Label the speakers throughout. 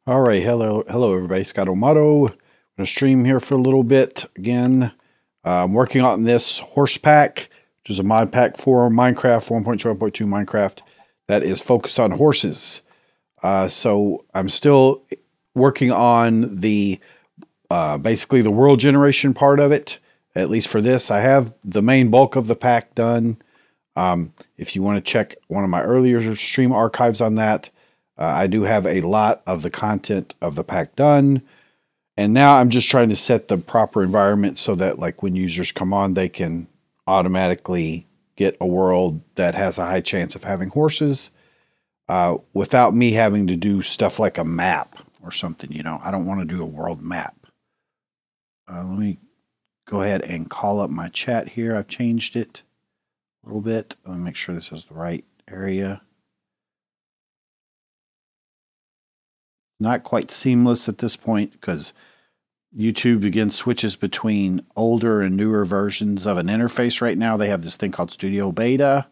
Speaker 1: All right, hello everybody. ScottoMotto. I'm gonna stream here for a little bit again. I'm working on this horse pack, which is a mod pack for Minecraft 1.2.2 Minecraft that is focused on horses. So I'm still working on the basically the world generation part of it. At least for this, I have the main bulk of the pack done. If you want to check one of my earlier stream archives on that, I do have a lot of the content of the pack done. And now I'm just trying to set the proper environment so that like when users come on, they can automatically get a world that has a high chance of having horses without me having to do stuff like a map or something. You know, I don't want to do a world map. Let me go ahead and call up my chat here. I've changed it a little bit. Let me make sure this is the right area. Not quite seamless at this point because YouTube again switches between older and newer versions of an interface right now. They have this thing called Studio Beta,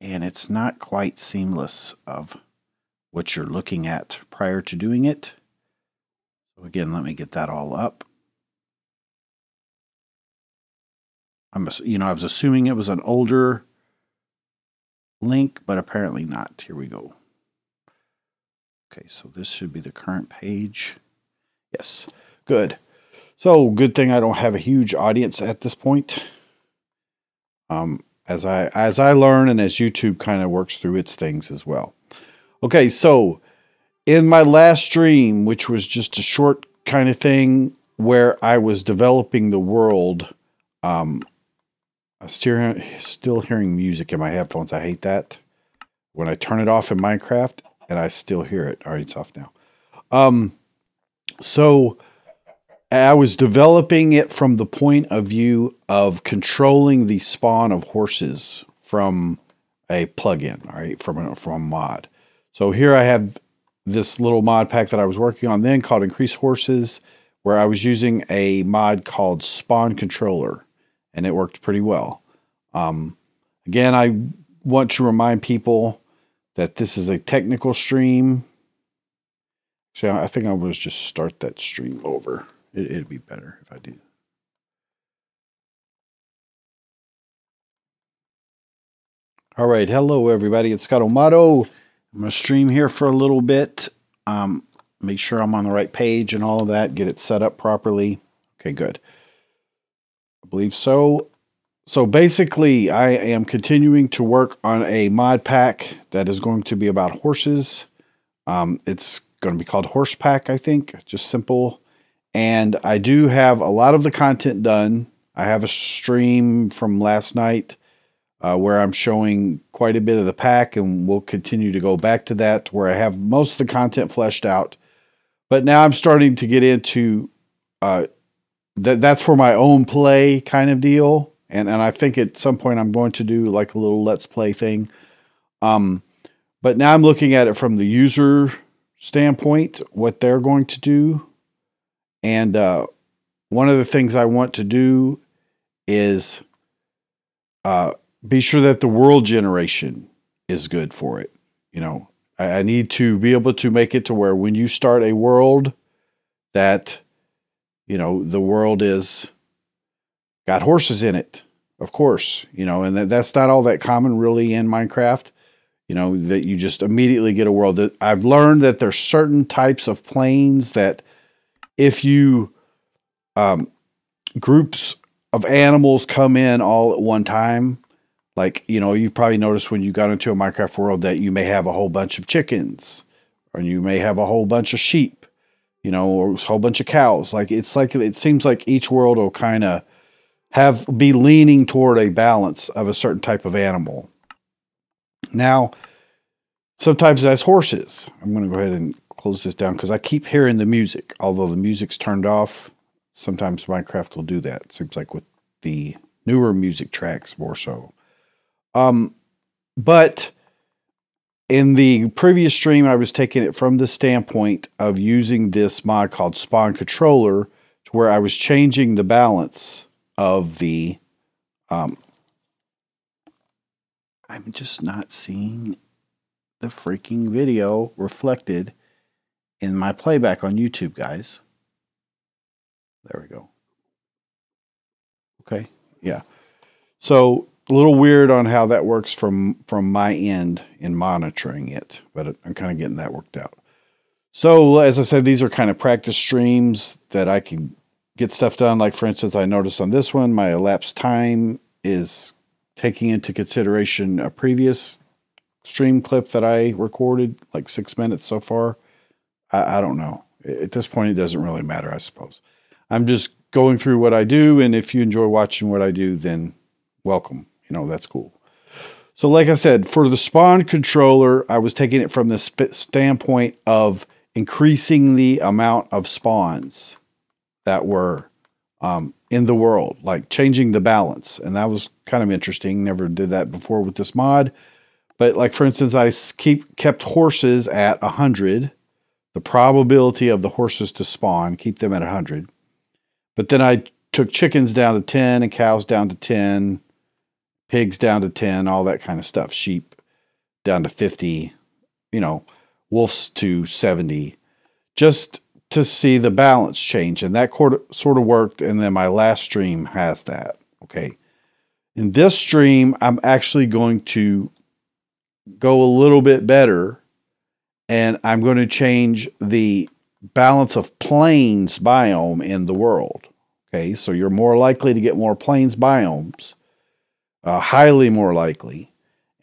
Speaker 1: and it's not quite seamless of what you're looking at prior to doing it. So again, let me get that all up. I was assuming it was an older link, but apparently not. Here we go. Okay, so this should be the current page. Yes, good. So good thing I don't have a huge audience at this point. As I learn and as YouTube kind of works through its things as well. Okay, so in my last stream, which was just a short kind of thing where I was developing the world, I'm still hearing music in my headphones. I hate that. When I turn it off in Minecraft, and I still hear it. All right, it's off now. So I was developing it from the point of view of controlling the spawn of horses from a plugin, all right, from a mod. So here I have this little mod pack that I was working on then called Increase Horses, where I was using a mod called Spawn Controller, and it worked pretty well. Again, I want to remind people that this is a technical stream. So I think I will just start that stream over. It'd be better if I do. All right, hello everybody. It's ScottoMotto. I'm gonna stream here for a little bit. Make sure I'm on the right page and all of that. Get it set up properly. Okay, good. I believe so. So basically, I am continuing to work on a mod pack that is going to be about horses. It's going to be called Horse Pack, I think. Just simple. And I do have a lot of the content done. I have a stream from last night where I'm showing quite a bit of the pack, and we'll continue to go back to that where I have most of the content fleshed out. But now I'm starting to get into that's for my own play kind of deal. And I think at some point I'm going to do like a little let's play thing. But now I'm looking at it from the user standpoint, what they're going to do. And one of the things I want to do is be sure that the world generation is good for it. You know, I need to be able to make it to where when you start a world that, you know, the world is got horses in it, of course, you know, and that's not all that common really in Minecraft, you know, that you just immediately get a world. That I've learned that there's certain types of planes that if you groups of animals come in all at one time, like, you know, you've probably noticed when you got into a Minecraft world that you may have a whole bunch of chickens or you may have a whole bunch of sheep, you know, or a whole bunch of cows. Like it seems like each world will kind of be leaning toward a balance of a certain type of animal. Now, sometimes that's horses. I'm going to go ahead and close this down because I keep hearing the music. Although the music's turned off, sometimes Minecraft will do that. It seems like with the newer music tracks more so. But in the previous stream, I was taking it from the standpoint of using this mod called Spawn Controller to where I was changing the balance of the I'm just not seeing the freaking video reflected in my playback on YouTube, guys. There we go. Okay, yeah. So a little weird on how that works from my end in monitoring it, but I'm kind of getting that worked out. So as I said, these are kind of practice streams that I can get stuff done. Like for instance, I noticed on this one, my elapsed time is taking into consideration a previous stream clip that I recorded, like 6 minutes so far. I don't know. At this point, it doesn't really matter, I suppose. I'm just going through what I do, and if you enjoy watching what I do, then welcome. You know, that's cool. So like I said, for the spawn controller, I was taking it from the standpoint of increasing the amount of spawns that were in the world, like changing the balance. And that was kind of interesting. Never did that before with this mod. But like, for instance, I kept horses at 100. The probability of the horses to spawn, keep them at 100. But then I took chickens down to 10 and cows down to 10, pigs down to 10, all that kind of stuff. Sheep down to 50, you know, wolves to 70, just to see the balance change. And that sort of worked. And then my last stream has that. Okay. In this stream, I'm actually going to go a little bit better, and I'm going to change the balance of plains biome in the world. Okay, so you're more likely to get more plains biomes, highly more likely,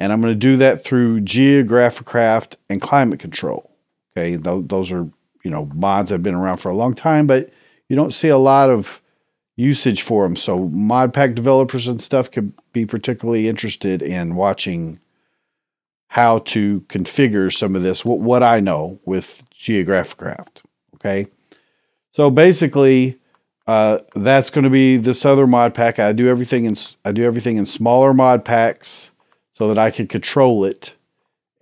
Speaker 1: and I'm going to do that through Geographicraft and climate control. Okay, those are, you know, mods that have been around for a long time, but you don't see a lot of usage for them. So modpack developers and stuff could be particularly interested in watching how to configure some of this, what I know with Geographicraft. Okay, so basically, that's going to be this other mod pack. I do everything in smaller mod packs so that I can control it,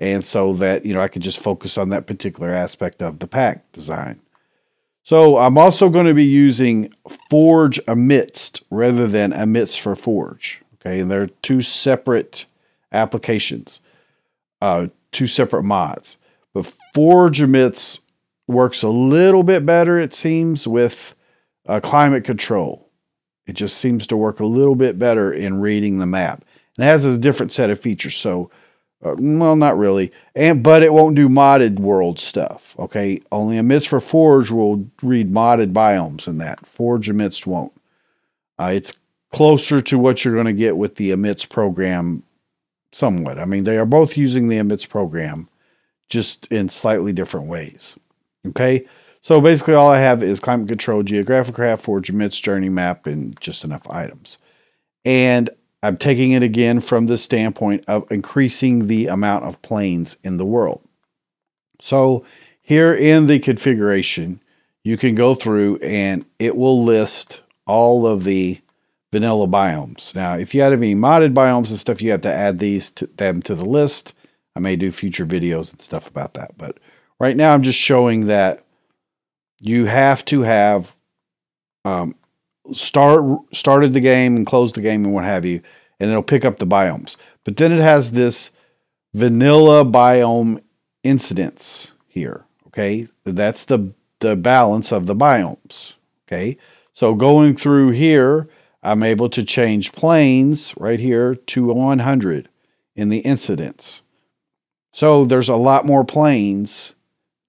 Speaker 1: and so that, you know, I can just focus on that particular aspect of the pack design. So I'm also going to be using Forge amidst rather than amidst for Forge. Okay, and they're two separate applications. Two separate mods. But Forge amidst works a little bit better, it seems, with climate control. It just seems to work a little bit better in reading the map. And it has a different set of features, so, well, not really. But it won't do modded world stuff, okay? Only amidst for Forge will read modded biomes in that. Forge amidst won't. It's closer to what you're going to get with the amidst program somewhat. I mean, they are both using the amidst program, just in slightly different ways. Okay, so basically all I have is climate control, Geographicraft, Forge amidst, journey map, and just enough items. And I'm taking it again from the standpoint of increasing the amount of plains in the world. So here in the configuration, you can go through and it will list all of the vanilla biomes. Now, if you have any modded biomes and stuff, you have to add them to the list. I may do future videos and stuff about that. But right now, I'm just showing that you have to have started the game and closed the game and what have you, and it'll pick up the biomes. But then it has this vanilla biome incidence here. Okay, that's the balance of the biomes. Okay, so going through here, I'm able to change plains right here to 100 in the incidence. So there's a lot more plains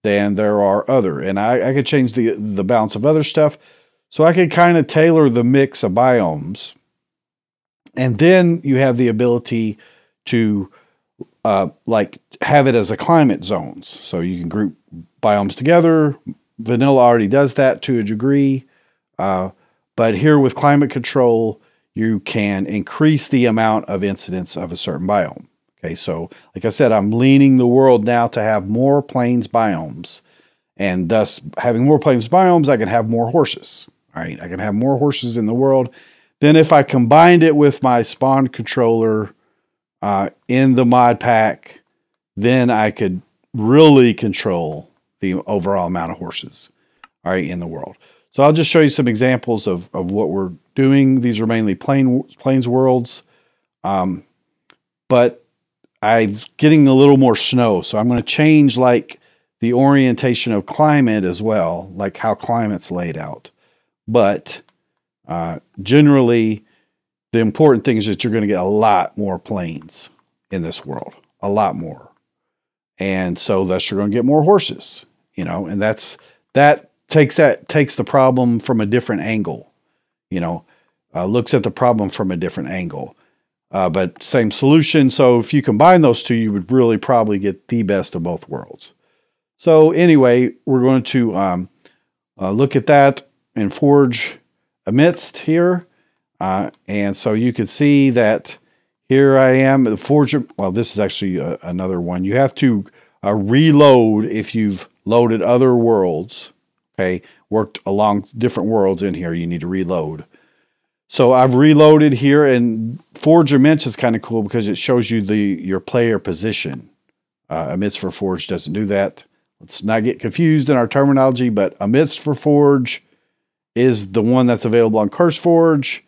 Speaker 1: than there are other. And I could change the balance of other stuff. So I could kind of tailor the mix of biomes. And then you have the ability to like have it as a climate zones. So you can group biomes together. Vanilla already does that to a degree. But here with climate control, you can increase the amount of incidence of a certain biome. Okay, so like I said, I'm leaning the world now to have more plains biomes. And thus, having more plains biomes, I can have more horses. All right, I can have more horses in the world. Then if I combined it with my spawn controller in the mod pack, then I could really control the overall amount of horses, all right, in the world. So I'll just show you some examples of what we're doing. These are mainly plains worlds, but I'm getting a little more snow. So I'm going to change like the orientation of climate as well, like how climate's laid out. But generally, the important thing is that you're going to get a lot more plains in this world, a lot more. And so thus you're going to get more horses, you know, and that takes the problem from a different angle, you know, looks at the problem from a different angle. But same solution. So if you combine those two, you would really probably get the best of both worlds. So anyway, we're going to look at that in Forge Amidst here. And so you can see that here I am, the Forge. Well, this is actually another one. You have to reload if you've loaded other worlds. Okay, worked along different worlds in here. You need to reload. So I've reloaded here, and Forge Amidst is kind of cool because it shows you your player position. Amidst for Forge doesn't do that. Let's not get confused in our terminology, but Amidst for Forge is the one that's available on CurseForge.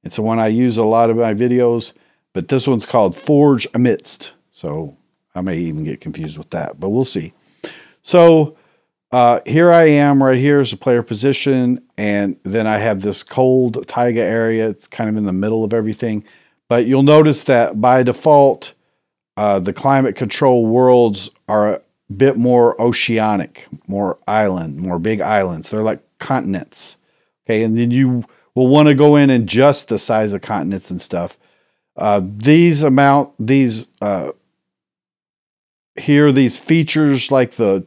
Speaker 1: It's the one I use a lot of my videos, but this one's called Forge Amidst. So I may even get confused with that, but we'll see. So here I am, right here is the player position, and then I have this cold taiga area. It's kind of in the middle of everything. But you'll notice that by default, the climate control worlds are a bit more oceanic, more big islands. They're like continents. Okay, and then you will want to go in and adjust the size of continents and stuff. These features like the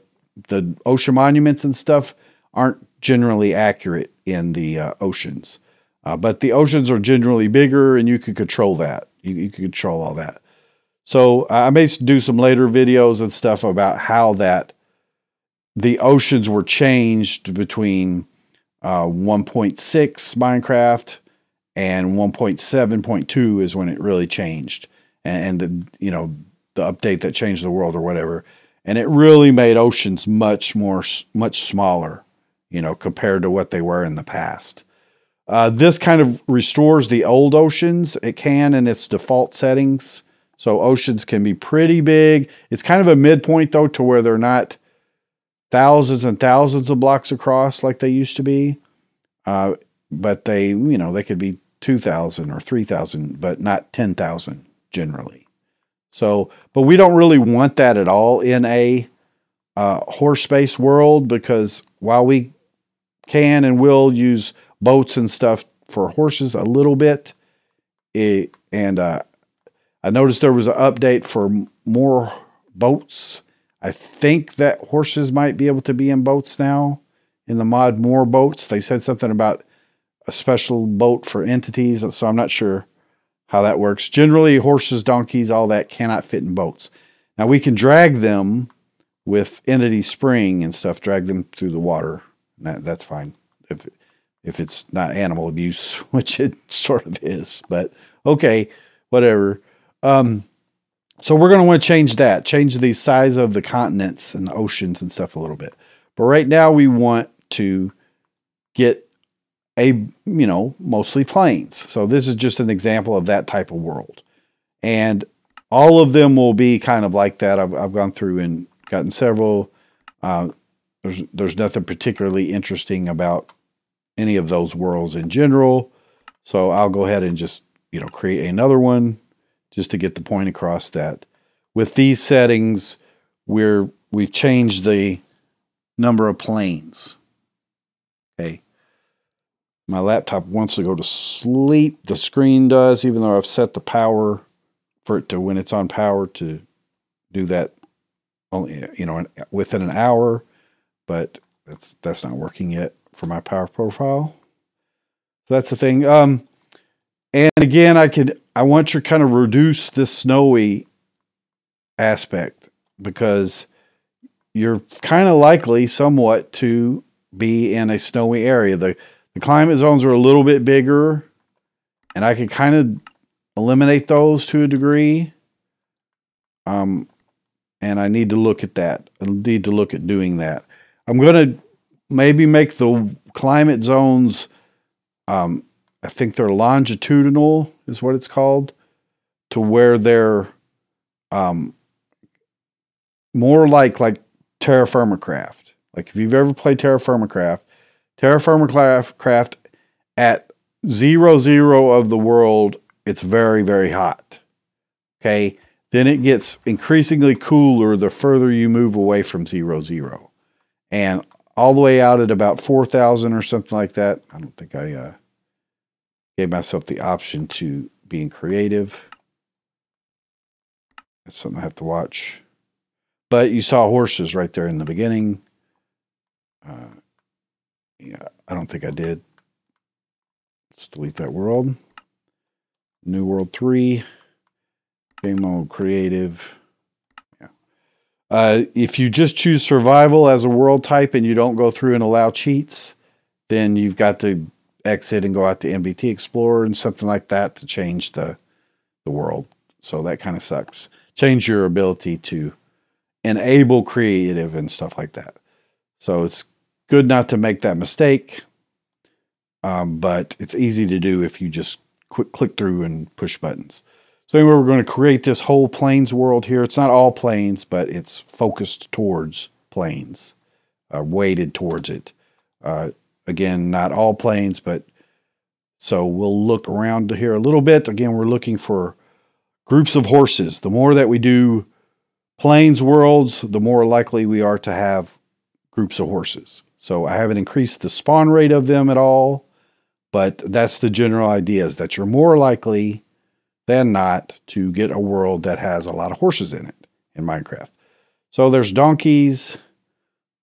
Speaker 1: ocean monuments and stuff aren't generally accurate in the oceans. But the oceans are generally bigger, and you can control that. You can control all that. So I may do some later videos and stuff about how the oceans were changed between 1.6 Minecraft and 1.7.2 is when it really changed. And the update that changed the world or whatever. And it really made oceans much smaller, you know, compared to what they were in the past. This kind of restores the old oceans. It can in its default settings. So oceans can be pretty big. It's kind of a midpoint, though, to where they're not thousands and thousands of blocks across like they used to be. But they could be 2,000 or 3,000, but not 10,000 generally. So, but we don't really want that at all in a horse-based world, because while we can and will use boats and stuff for horses a little bit, I noticed there was an update for more boats. I think that horses might be able to be in boats now in the mod more boats. They said something about a special boat for entities, so I'm not sure how that works. Generally, horses, donkeys, all that cannot fit in boats. Now, we can drag them with Entity Spring and stuff, drag them through the water. That's fine if it's not animal abuse, which it sort of is. But okay, whatever. So we're going to want to change the size of the continents and the oceans and stuff a little bit. But right now we want to get mostly plains. So this is just an example of that type of world. And all of them will be kind of like that. I've gone through and gotten several. There's nothing particularly interesting about any of those worlds in general. So I'll go ahead and just, create another one just to get the point across that with these settings, we've changed the number of planes. Okay. My laptop wants to go to sleep. The screen does, even though I've set the power for it to, when it's on power, to do that only, within an hour. But that's not working yet for my power profile. So that's the thing. And again, I want to kind of reduce this snowy aspect, because you're kind of likely somewhat to be in a snowy area. The climate zones are a little bit bigger, and I can kind of eliminate those to a degree. And I need to look at that. I need to look at doing that. I'm going to maybe make the climate zones, I think they're longitudinal is what it's called, to where they're more like Terraformacraft. Like if you've ever played Terraformacraft at 0, of the world, it's very, very hot. Okay. Then it gets increasingly cooler the further you move away from 0. And all the way out at about 4,000 or something like that. I don't think I gave myself the option to being creative. That's something I have to watch. But you saw horses right there in the beginning. Yeah, I don't think I did. Let's delete that world. New world 3. Game mode creative. Yeah. If you just choose survival as a world type and you don't go through and allow cheats, then you've got to exit and go out to MBT Explorer and something like that to change the world. So that kind of sucks. Change your ability to enable creative and stuff like that. So it's good not to make that mistake, but it's easy to do if you just click through and push buttons. So anyway, we're going to create this whole plains world here. It's not all plains, but it's focused towards plains, weighted towards it. Again, not all plains, but so we'll look around here a little bit. Again, we're looking for groups of horses. The more that we do plains worlds, the more likely we are to have groups of horses. So I haven't increased the spawn rate of them at all, but that's the general idea, is that you're more likely than not to get a world that has a lot of horses in it in Minecraft. So there's donkeys,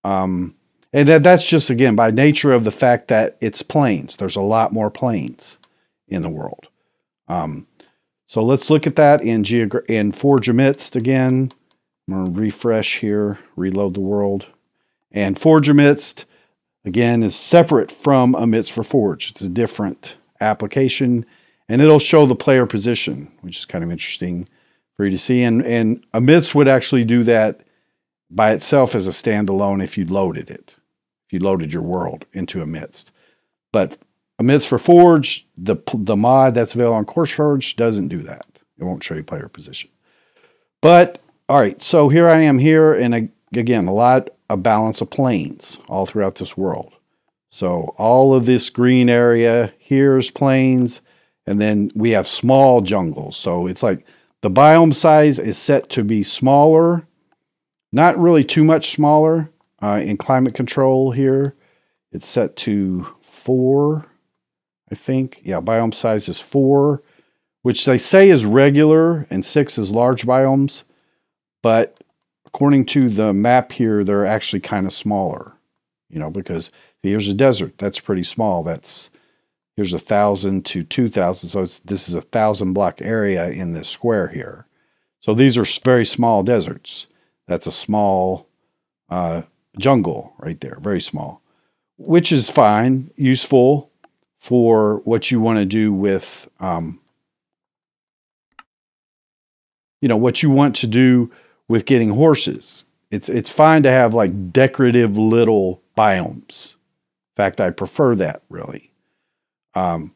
Speaker 1: and that's just, again, by nature of the fact that it's plains. There's a lot more plains in the world. So let's look at that in Forge Amidst again. I'm going to refresh here, reload the world. And Forge Amidst, again, is separate from Amidst for Forge. It's a different application, and it'll show the player position, which is kind of interesting for you to see. And Amidst would actually do that by itself as a standalone if you loaded it, if you loaded your world into Amidst. But Amidst for Forge, the mod that's available on CourseForge doesn't do that. It won't show you player position. But, all right, so here I am here, and again, a balance of plains all throughout this world. So all of this green area here is plains, and then we have small jungles. So it's like the biome size is set to be smaller, not really too much smaller. In climate control here, it's set to 4, I think. Yeah, biome size is 4, which they say is regular, and 6 is large biomes. But according to the map here, they're actually kind of smaller, because here's a desert. That's pretty small. Here's 1,000 to 2,000. So this is 1,000 block area in this square here. So these are very small deserts. That's a small jungle right there, very small, which is fine, useful for what you want to do with, what you want to do with getting horses. It's fine to have like decorative little biomes. In fact, I prefer that, really. You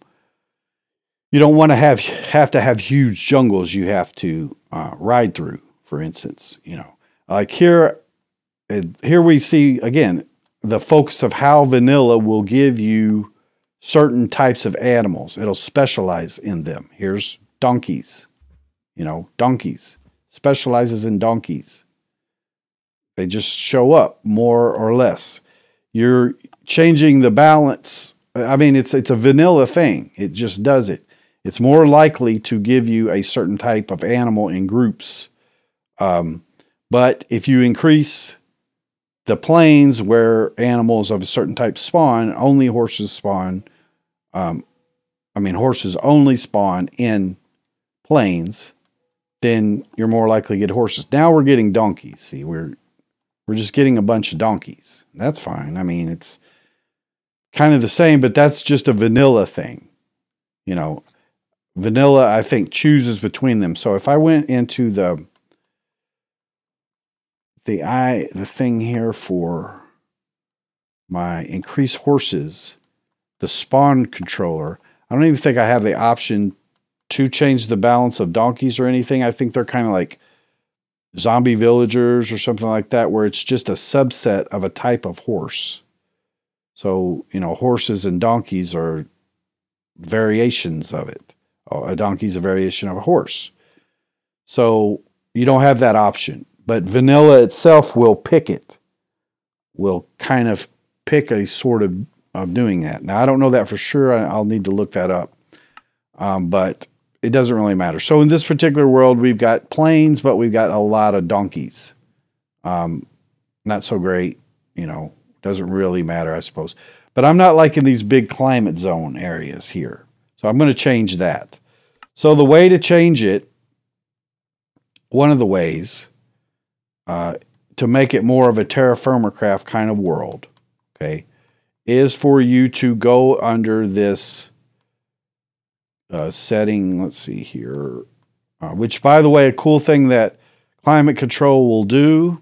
Speaker 1: don't want to have to have huge jungles you have to ride through, for instance. Like here we see, again, the focus of how vanilla will give you certain types of animals. It'll specialize in them. Here's donkeys. Donkeys. Specializes in donkeys. They just show up more or less. You're changing the balance. I mean, it's a vanilla thing. It just does it. It's more likely to give you a certain type of animal in groups. But if you increase the plains where animals of a certain type spawn, only horses spawn. Horses only spawn in plains. Then you're more likely to get horses. Now we're getting donkeys. See, we're just getting a bunch of donkeys. That's fine. I mean, it's kind of the same, but that's just a vanilla thing. Vanilla, I think, chooses between them. So if I went into the thing here for my increase horses, the spawn controller, I don't even think I have the option to change the balance of donkeys or anything. I think they're kind of like zombie villagers or something like that, where it's just a subset of a type of horse. So, you know, horses and donkeys are variations of it. A donkey's a variation of a horse. So you don't have that option. But vanilla itself will pick it. Will kind of pick a sort of doing that. Now, I don't know that for sure. I'll need to look that up. But it doesn't really matter. So in this particular world, we've got plains, but we've got a lot of donkeys. Not so great, you know, doesn't really matter, I suppose. But I'm not liking these big climate zone areas here. So I'm going to change that. So the way to change it, one of the ways to make it more of a Terraformacraft kind of world, okay, is for you to go under this setting, let's see here, which, by the way, a cool thing that climate control will do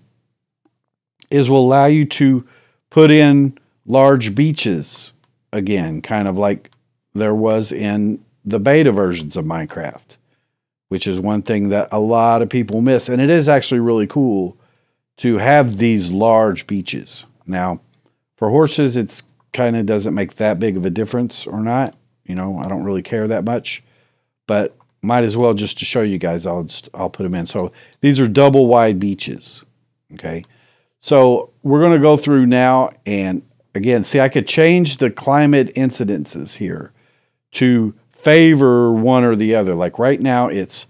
Speaker 1: is will allow you to put in large beaches again, kind of like there was in the beta versions of Minecraft, which is one thing that a lot of people miss. And it is actually really cool to have these large beaches. Now, for horses, it's kind of doesn't make that big of a difference or not. You know, I don't really care that much, but might as well just to show you guys, I'll put them in. So these are double wide beaches. Okay. So we're going to go through now. And again, see, I could change the climate incidences here to favor one or the other. Like right now, it's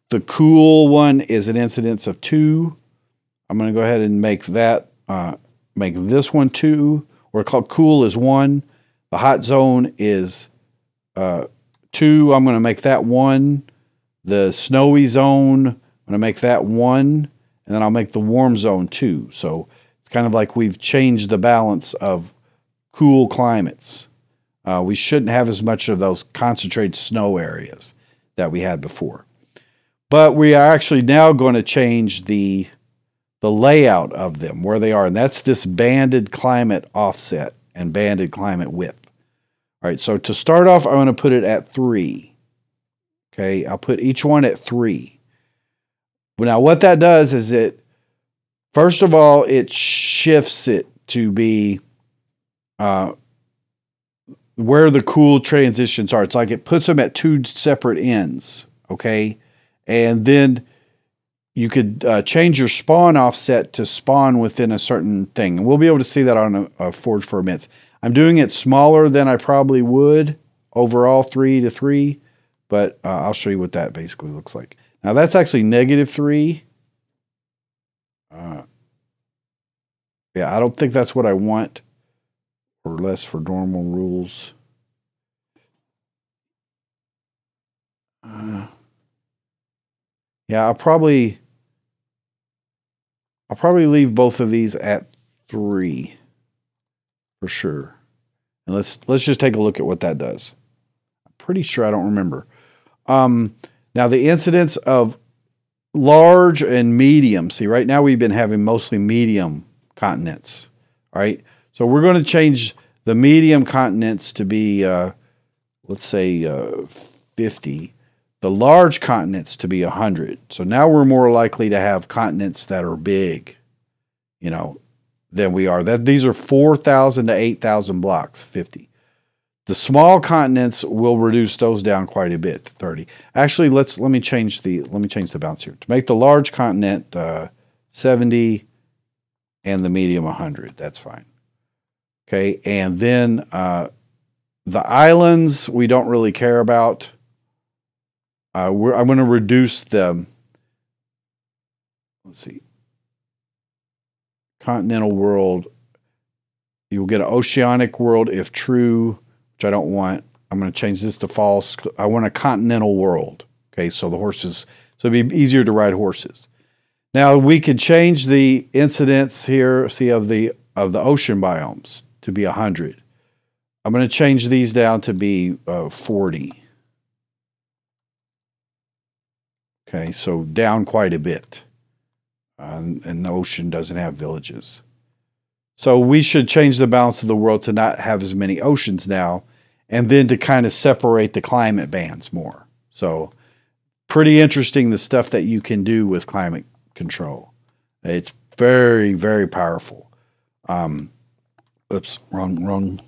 Speaker 1: the cool one is an incidence of 2. I'm going to go ahead and make that, make this one 2, or called cool is 1. The hot zone is 2. I'm going to make that 1. The snowy zone, I'm going to make that 1. And then I'll make the warm zone 2. So it's kind of like we've changed the balance of cool climates. We shouldn't have as much of those concentrated snow areas that we had before. But we are actually now going to change the layout of them, where they are. And that's this banded climate offset and banded climate width. All right, so to start off, I'm going to put it at 3. Okay, I'll put each one at 3. Now, what that does is first of all, it shifts it to be where the cool transitions are. It's like it puts them at 2 separate ends, okay? And then you could change your spawn offset to spawn within a certain thing. And we'll be able to see that on a Forge for Immense. I'm doing it smaller than I probably would overall, 3 to 3, but I'll show you what that basically looks like. Now that's actually -3. Yeah, I don't think that's what I want, or less for normal rules. Yeah, I'll probably leave both of these at 3 for sure. And let's just take a look at what that does. I'm pretty sure I don't remember. Now the incidence of large and medium. See, right now we've been having mostly medium continents. All right. So we're going to change the medium continents to be, let's say, 50. The large continents to be 100. So now we're more likely to have continents that are big, you know, than we are. These are 4,000 to 8,000 blocks, 50. The small continents will reduce those down quite a bit to 30. Actually, let me change the balance here to make the large continent 70 and the medium 100. That's fine. Okay, and then the islands we don't really care about. I'm going to reduce the, let's see, continental world. You'll get an oceanic world if true, which I don't want. I'm going to change this to false. I want a continental world. Okay, so the horses, so it'd be easier to ride horses. Now we could change the incidence here, see, of the ocean biomes to be 100. I'm going to change these down to be 40. Okay, so down quite a bit. And the ocean doesn't have villages. So we should change the balance of the world to not have as many oceans now, and then to kind of separate the climate bands more. So pretty interesting, the stuff that you can do with climate control. It's very, very powerful. Oops, wrong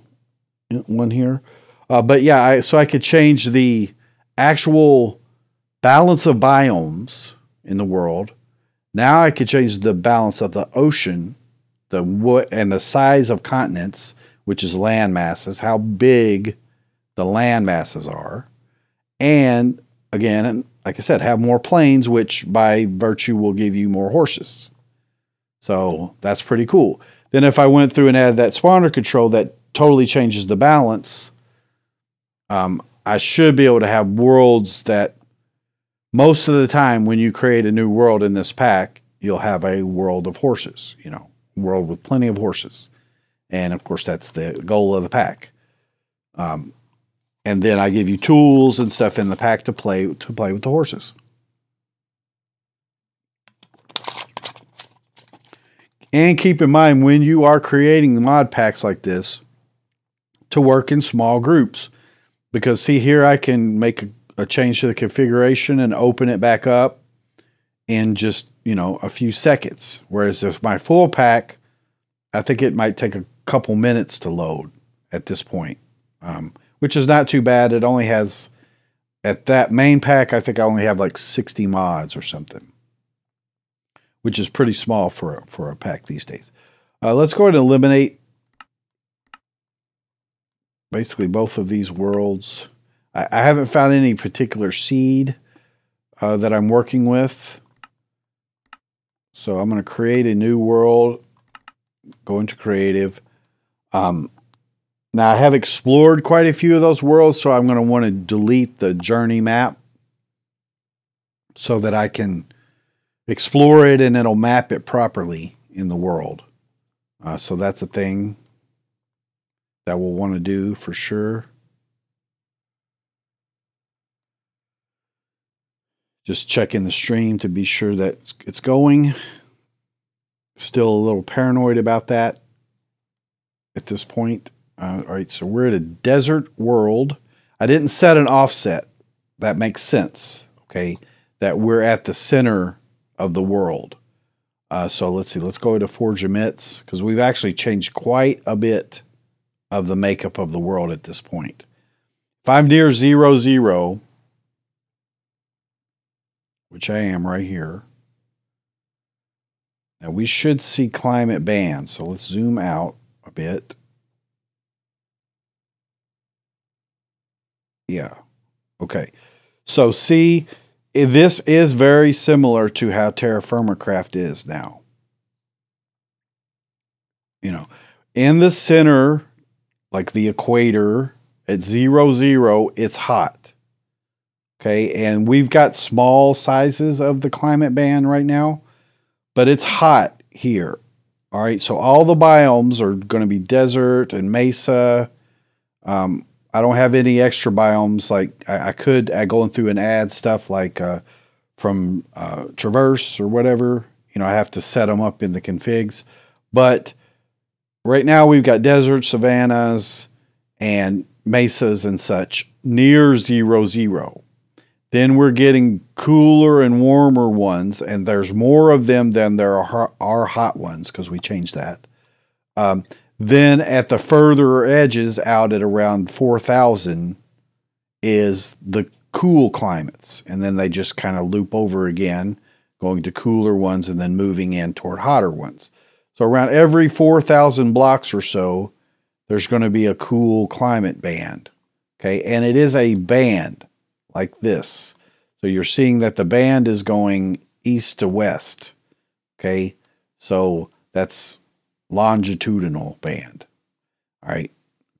Speaker 1: one here. But yeah, so I could change the actual balance of biomes in the world. Now I could change the balance of the ocean, and the size of continents, which is land masses, how big the land masses are. And again, like I said, have more plains, which by virtue will give you more horses. So that's pretty cool. Then if I went through and added that spawner control that totally changes the balance, I should be able to have worlds that most of the time when you create a new world in this pack, you'll have a world of horses, a world with plenty of horses. And of course, that's the goal of the pack. And then I give you tools and stuff in the pack to play with the horses. And keep in mind, when you are creating mod packs like this, to work in small groups. Because see here, I can make a change to the configuration and open it back up in just, a few seconds. Whereas if my full pack, I think it might take a couple minutes to load at this point, which is not too bad. It only has, at that main pack, I think I only have like 60 mods or something, which is pretty small for a pack these days. Let's go ahead and eliminate basically both of these worlds. I haven't found any particular seed that I'm working with. So I'm going to create a new world, go into creative. Now I have explored quite a few of those worlds, so I'm going to want to delete the journey map so that I can explore it and it'll map it properly in the world. So that's a thing that we'll want to do for sure. Just checking the stream to be sure that it's going. Still a little paranoid about that at this point. All right, so we're at a desert world. I didn't set an offset. That makes sense, okay? That we're at the center of the world. So let's see. Let's go to Forge Emits, because we've actually changed quite a bit of the makeup of the world at this point. If I'm near 0, 0, which I am right here, now we should see climate bands. So let's zoom out a bit. Yeah. Okay. So see, this is very similar to how Geographicraft is now. In the center, like the equator, at 0, 0, it's hot. Okay, and we've got small sizes of the climate band right now, but it's hot here. All right, so all the biomes are going to be desert and mesa. I don't have any extra biomes. Like I could go through and add stuff like from Traverse or whatever. I have to set them up in the configs. But right now we've got desert, savannas, and mesas and such near 0, 0. Then we're getting cooler and warmer ones, and there's more of them than there are hot ones because we changed that. Then at the further edges out at around 4,000 is the cool climates. And then they just kind of loop over again, going to cooler ones and then moving in toward hotter ones. So around every 4,000 blocks or so, there's going to be a cool climate band. Okay, and it is a band like this. So you're seeing that the band is going east to west. Okay, so that's longitudinal band. All right,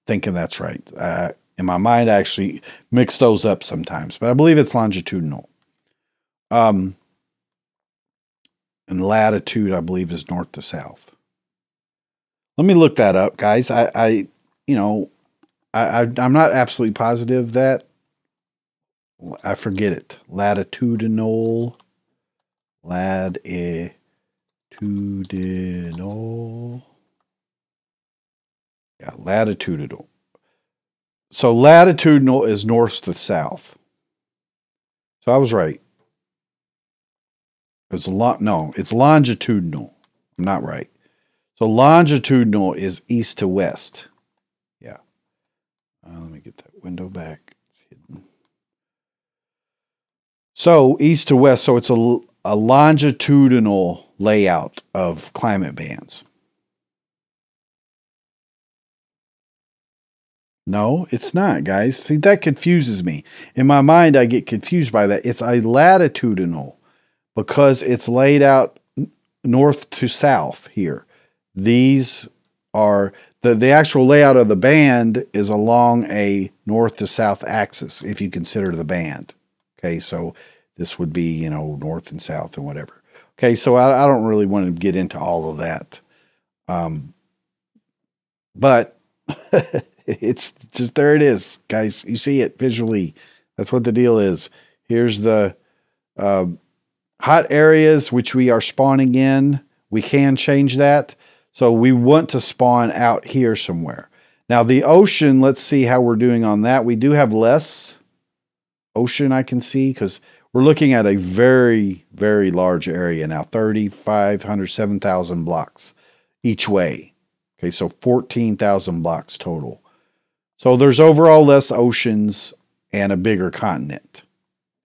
Speaker 1: thinking that's right. In my mind, I actually mix those up sometimes, but I believe it's longitudinal. And latitude, I believe, is north to south. Let me look that up, guys. I'm not absolutely positive that. I forget it. Latitudinal. Yeah, latitudinal. So latitudinal is north to south. So I was right. No, it's longitudinal. I'm not right. So longitudinal is east to west. Yeah. Let me get that window back. It's hidden. So east to west. So it's a longitudinal layout of climate bands. No, it's not, guys. See, that confuses me. In my mind, I get confused by that. It's a latitudinal because it's laid out north to south here. These are the actual layout of the band is along a north to south axis, if you consider the band. Okay, so this would be, you know, north and south and whatever. Okay, so I don't really want to get into all of that. But it's just, there it is, guys. You see it visually. That's what the deal is. Here's the hot areas which we are spawning in. We can change that. So we want to spawn out here somewhere. Now the ocean, let's see how we're doing on that. We do have less ocean, I can see, because we're looking at a very, very large area now. 3,500, 7,000 blocks each way. Okay, so 14,000 blocks total. So there's overall less oceans and a bigger continent.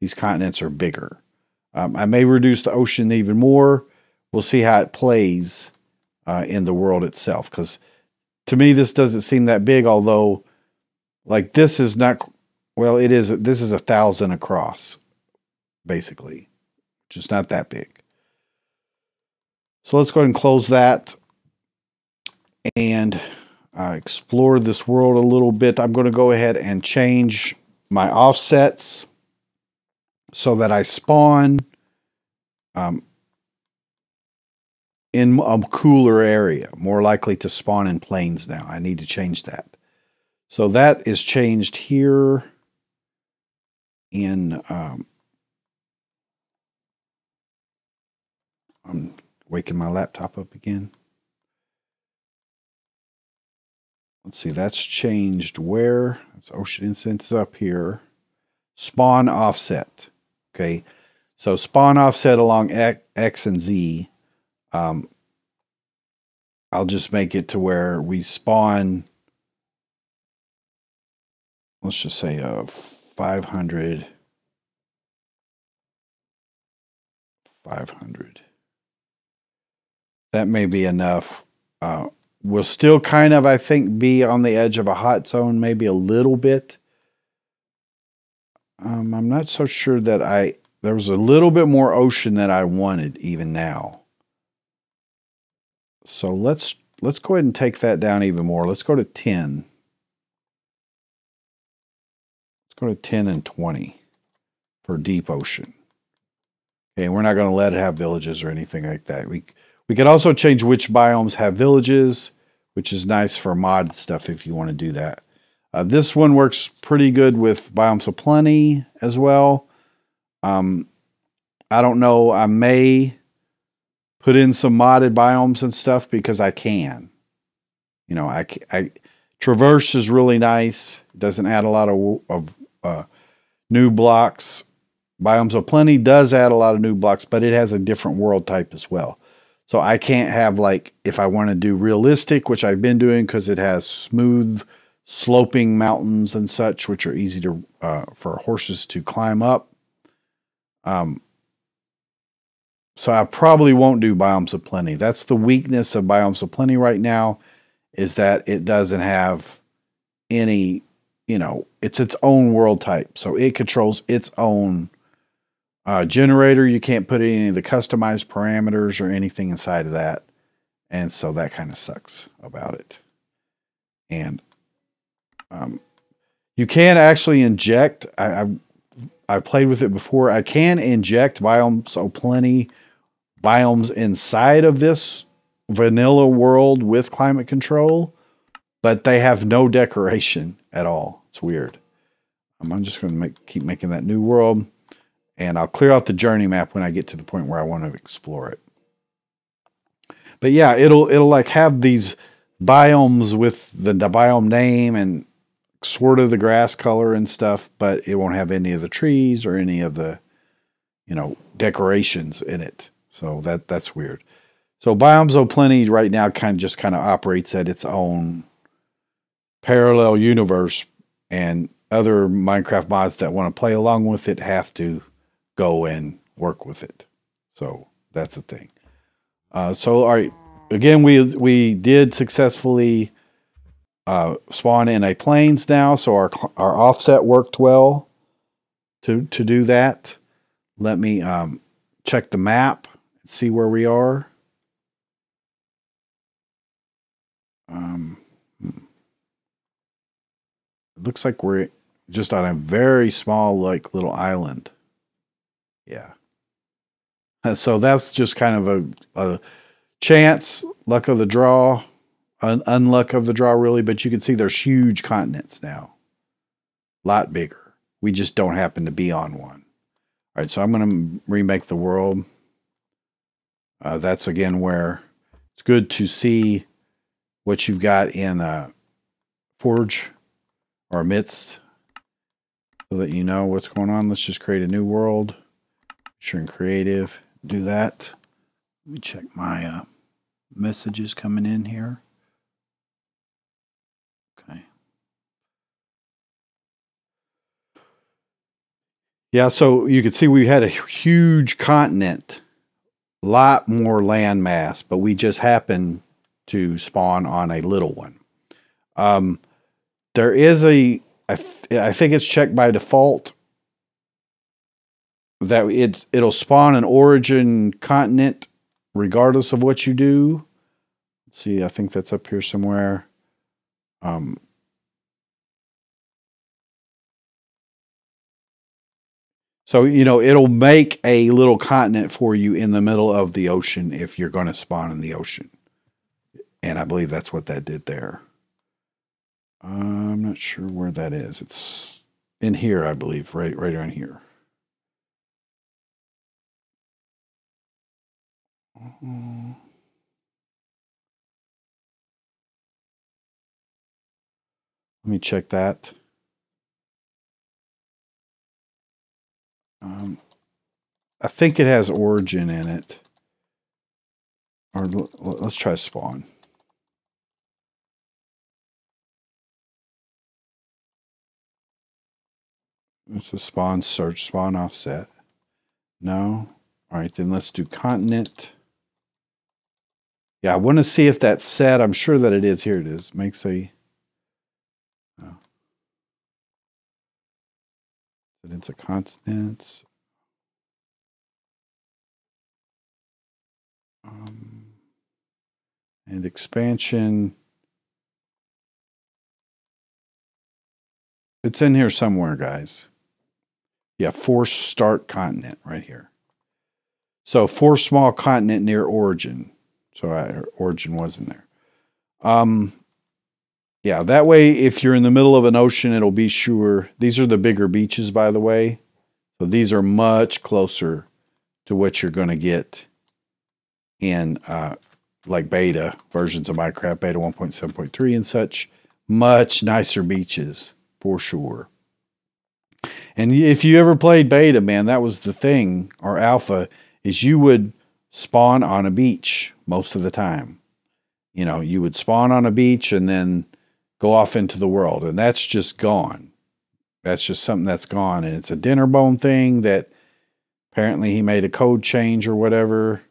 Speaker 1: These continents are bigger. I may reduce the ocean even more. We'll see how it plays in the world itself. Because to me, this doesn't seem that big, although like this is not, well, it is, this is 1,000 across, basically, which is not that big. So let's go ahead and close that and explore this world a little bit. I'm going to go ahead and change my offsets so that I spawn in a cooler area, more likely to spawn in plains now. I need to change that. So that is changed here in, I'm waking my laptop up again. Let's see, that's changed where? That's Ocean Incense up here. Spawn offset. Okay, so spawn offset along X and Z. I'll just make it to where we spawn, let's just say 500. 500. That may be enough. We'll still kind of, I think, be on the edge of a hot zone, maybe a little bit. I'm not so sure that there was a little bit more ocean that I wanted even now. So let's go ahead and take that down even more. Let's go to 10. Let's go to 10 and 20 for deep ocean. Okay, we're not going to let it have villages or anything like that. We can also change which biomes have villages, which is nice for mod stuff if you want to do that. This one works pretty good with biomes of plenty as well. I don't know. I may put in some modded biomes and stuff because I can. You know, Traverse is really nice. It doesn't add a lot of new blocks. Biomes of Plenty does add a lot of new blocks, but it has a different world type as well. So I can't have, like, if I want to do realistic, which I've been doing because it has smooth sloping mountains and such, which are easy to for horses to climb up. So I probably won't do Biomes of Plenty. That's the weakness of Biomes of Plenty right now, is that it doesn't have any, you know, it's its own world type. So it controls its own generator. You can't put any of the customized parameters or anything inside of that. And so that kind of sucks about it. And you can actually inject, I've played with it before. I can inject Biomes of Plenty biomes inside of this vanilla world with climate control, but they have no decoration at all. It's weird. I'm just going to keep making that new world, and I'll clear out the journey map when I get to the point where I want to explore it. But yeah, it'll like have these biomes with the biome name and sort of the grass color and stuff, but it won't have any of the trees or any of the, you know, decorations in it. So that's weird. So Biomes O'Plenty right now kind of operates at its own parallel universe, and other Minecraft mods that want to play along with it have to go and work with it. So that's the thing. So all right, again, we did successfully spawn in a plains now, so our offset worked well to do that. Let me check the map and see where we are. It looks like we're just on a very small, like, little island. Yeah. So that's just kind of a chance, luck of the draw, unluck of the draw, really. But you can see there's huge continents now. A lot bigger. We just don't happen to be on one. All right, so I'm going to remake the world. That's, again, where it's good to see what you've got in Forge or Midst, so that you know what's going on. Let's just create a new world. Sure, in creative, do that. Let me check my messages coming in here. Okay. Yeah, so you can see we had a huge continent, a lot more land mass, but we just happened to spawn on a little one. There is I think it's checked by default that it'll spawn an origin continent regardless of what you do. Let's see, I think that's up here somewhere. So, it'll make a little continent for you in the middle of the ocean if you're going to spawn in the ocean. And I believe that's what that did there. I'm not sure where that is. It's in here, I believe, right around here. Let me check that. I think it has origin in it. Or let's try spawn. It's a spawn search, spawn offset. No. All right, then let's do continent. Yeah, I want to see if that's set. I'm sure that it is. Here it is. Makes a... Oh. It's a continent. And expansion. It's in here somewhere, guys. Yeah, force start continent right here. So force small continent near origin. So origin wasn't there. Yeah, that way if you're in the middle of an ocean, it'll be sure. These are the bigger beaches, by the way. So these are much closer to what you're going to get in like beta versions of Minecraft, beta 1.7.3 and such. Much nicer beaches for sure. And if you ever played beta, man, that was the thing, or alpha, is you would spawn on a beach most of the time. You would spawn on a beach and then go off into the world, and that's just gone. That's just something that's gone, and it's a dinner bone thing that apparently he made a code change or whatever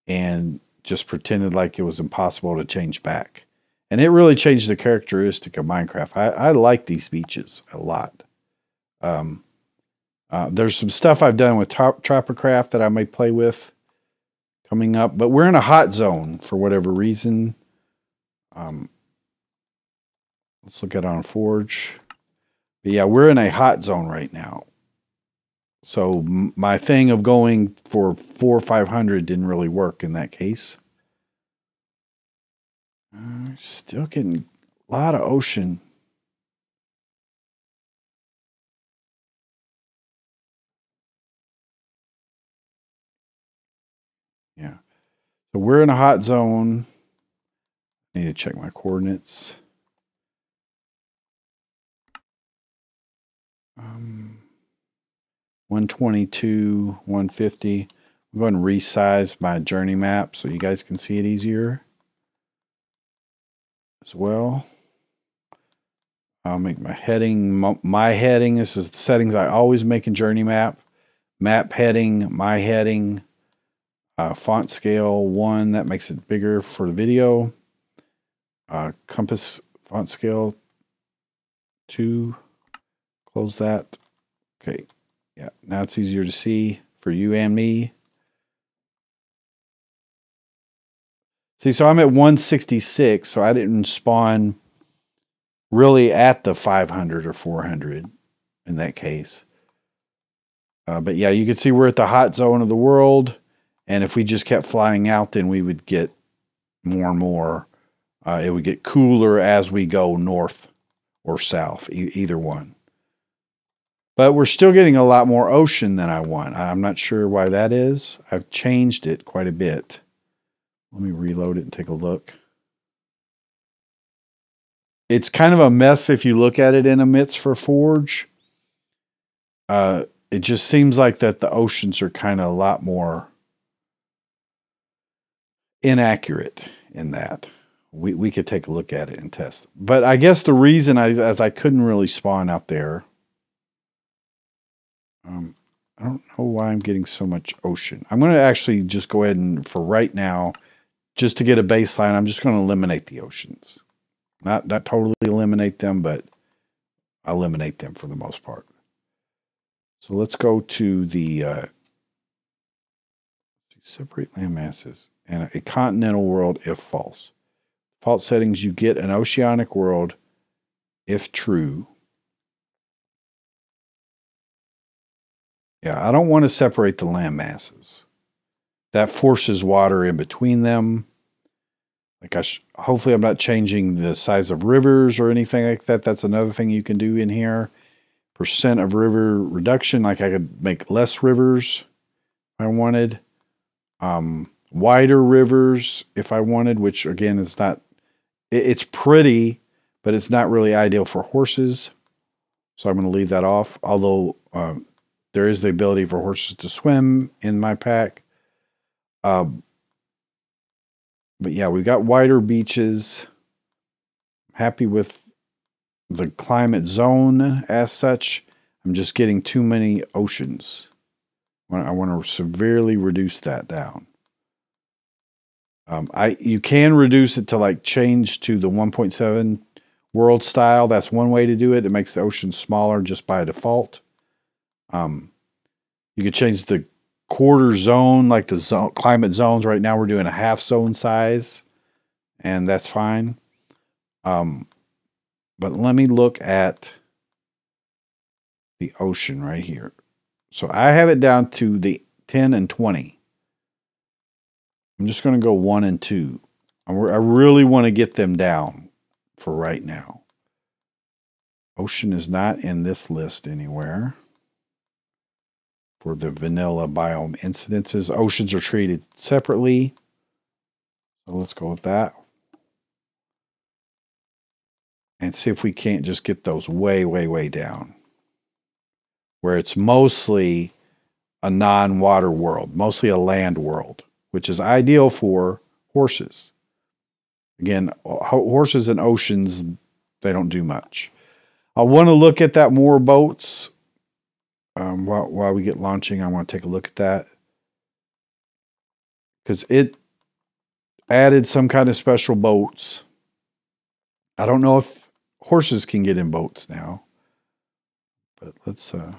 Speaker 1: and just pretended like it was impossible to change back. And it really changed the characteristic of Minecraft. I like these beaches a lot. There's some stuff I've done with Troubleshooting that I may play with coming up, but we're in a hot zone for whatever reason. Let's look at it on Forge. But yeah, we're in a hot zone right now. So my thing of going for 400 or 500 didn't really work in that case. Still getting a lot of ocean. Yeah. So we're in a hot zone. I need to check my coordinates. 122, 150. I'm going to resize my journey map so you guys can see it easier as well. I'll make my heading, my heading. This is the settings I always make in journey map. Map heading, my heading, font scale 1, that makes it bigger for the video. Compass font scale 2, close that. Okay, yeah, now it's easier to see for you and me. See, so I'm at 166, so I didn't spawn really at the 500 or 400 in that case. But yeah, you can see we're at the hot zone of the world, and if we just kept flying out, then we would get more and more. It would get cooler as we go north or south, either one. But we're still getting a lot more ocean than I want. I'm not sure why that is. I've changed it quite a bit. Let me reload it and take a look. It's kind of a mess if you look at it in a MITS for Forge. It just seems like that the oceans are kind of a lot more inaccurate in that. We could take a look at it and test. But I guess the reason as I couldn't really spawn out there. I don't know why I'm getting so much ocean. I'm going to actually just go ahead and, for right now, just to get a baseline, I'm just going to eliminate the oceans. Not totally eliminate them, but eliminate them for the most part. So let's go to the separate land masses and a continental world if false. Default settings, you get an oceanic world if true. Yeah, I don't want to separate the land masses. That forces water in between them. Like hopefully I'm not changing the size of rivers or anything like that. That's another thing you can do in here. Percent of river reduction, like I could make less rivers if I wanted. Wider rivers if I wanted, which again is not, it's pretty, but it's not really ideal for horses. So I'm going to leave that off. Although there is the ability for horses to swim in my pack. But yeah, we've got wider beaches. Happy with the climate zone as such. I'm just getting too many oceans. I want to severely reduce that down. You can reduce it to like change to the 1.7 world style. That's one way to do it. It makes the ocean smaller just by default. You could change the quarter zone, like the zone, climate zones. Right now we're doing a half zone size, and that's fine. But let me look at the ocean right here. So I have it down to the 10 and 20. I'm just going to go 1 and 2. I really want to get them down for right now. Ocean is not in this list anywhere. For the vanilla biome incidences, oceans are treated separately. So let's go with that. And see if we can't just get those way, way, way down. Where it's mostly a non-water world, mostly a land world, which is ideal for horses. Again, horses and oceans, they don't do much. I want to look at that more boats. While we get launching, I want to take a look at that. Because it added some kind of special boats. I don't know if horses can get in boats now. But let's go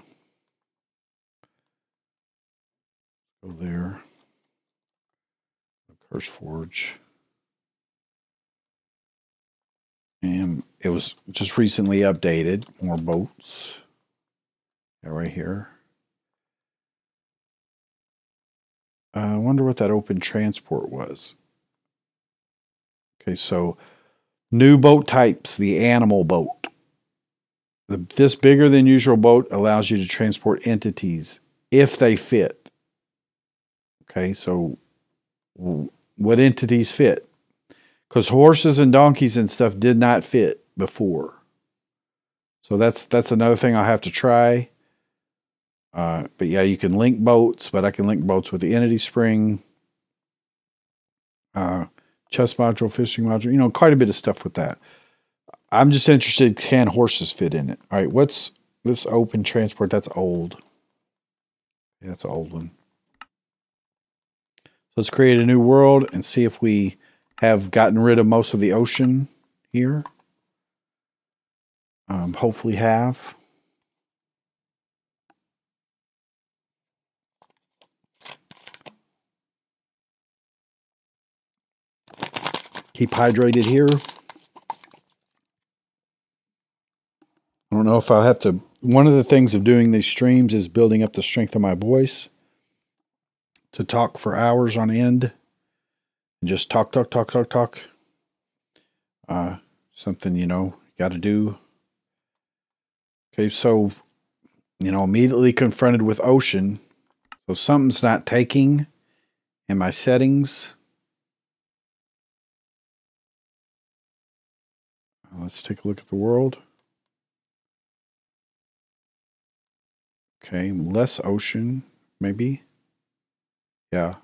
Speaker 1: there. Curse Forge. And it was just recently updated. More boats. Yeah, right here. I wonder what that open transport was. Okay, so new boat types, the animal boat. This bigger than usual boat allows you to transport entities if they fit. Okay, so what entities fit? Because horses and donkeys and stuff did not fit before. So that's another thing I'll have to try. But yeah, you can link boats, but I can link boats with the entity spring, chest module, fishing module, you know, quite a bit of stuff with that. I'm just interested, can horses fit in it? All right, what's this open transport? That's old. Yeah, that's an old one. Let's create a new world and see if we have gotten rid of most of the ocean here. Hopefully have. Keep hydrated here. I don't know if I'll have to. One of the things of doing these streams is building up the strength of my voice to talk for hours on end. And just talk. Something, you know, you got to do. Okay, so, you know, immediately confronted with ocean. So something's not taking in my settings. Let's take a look at the world. Okay, less ocean, maybe. Yeah.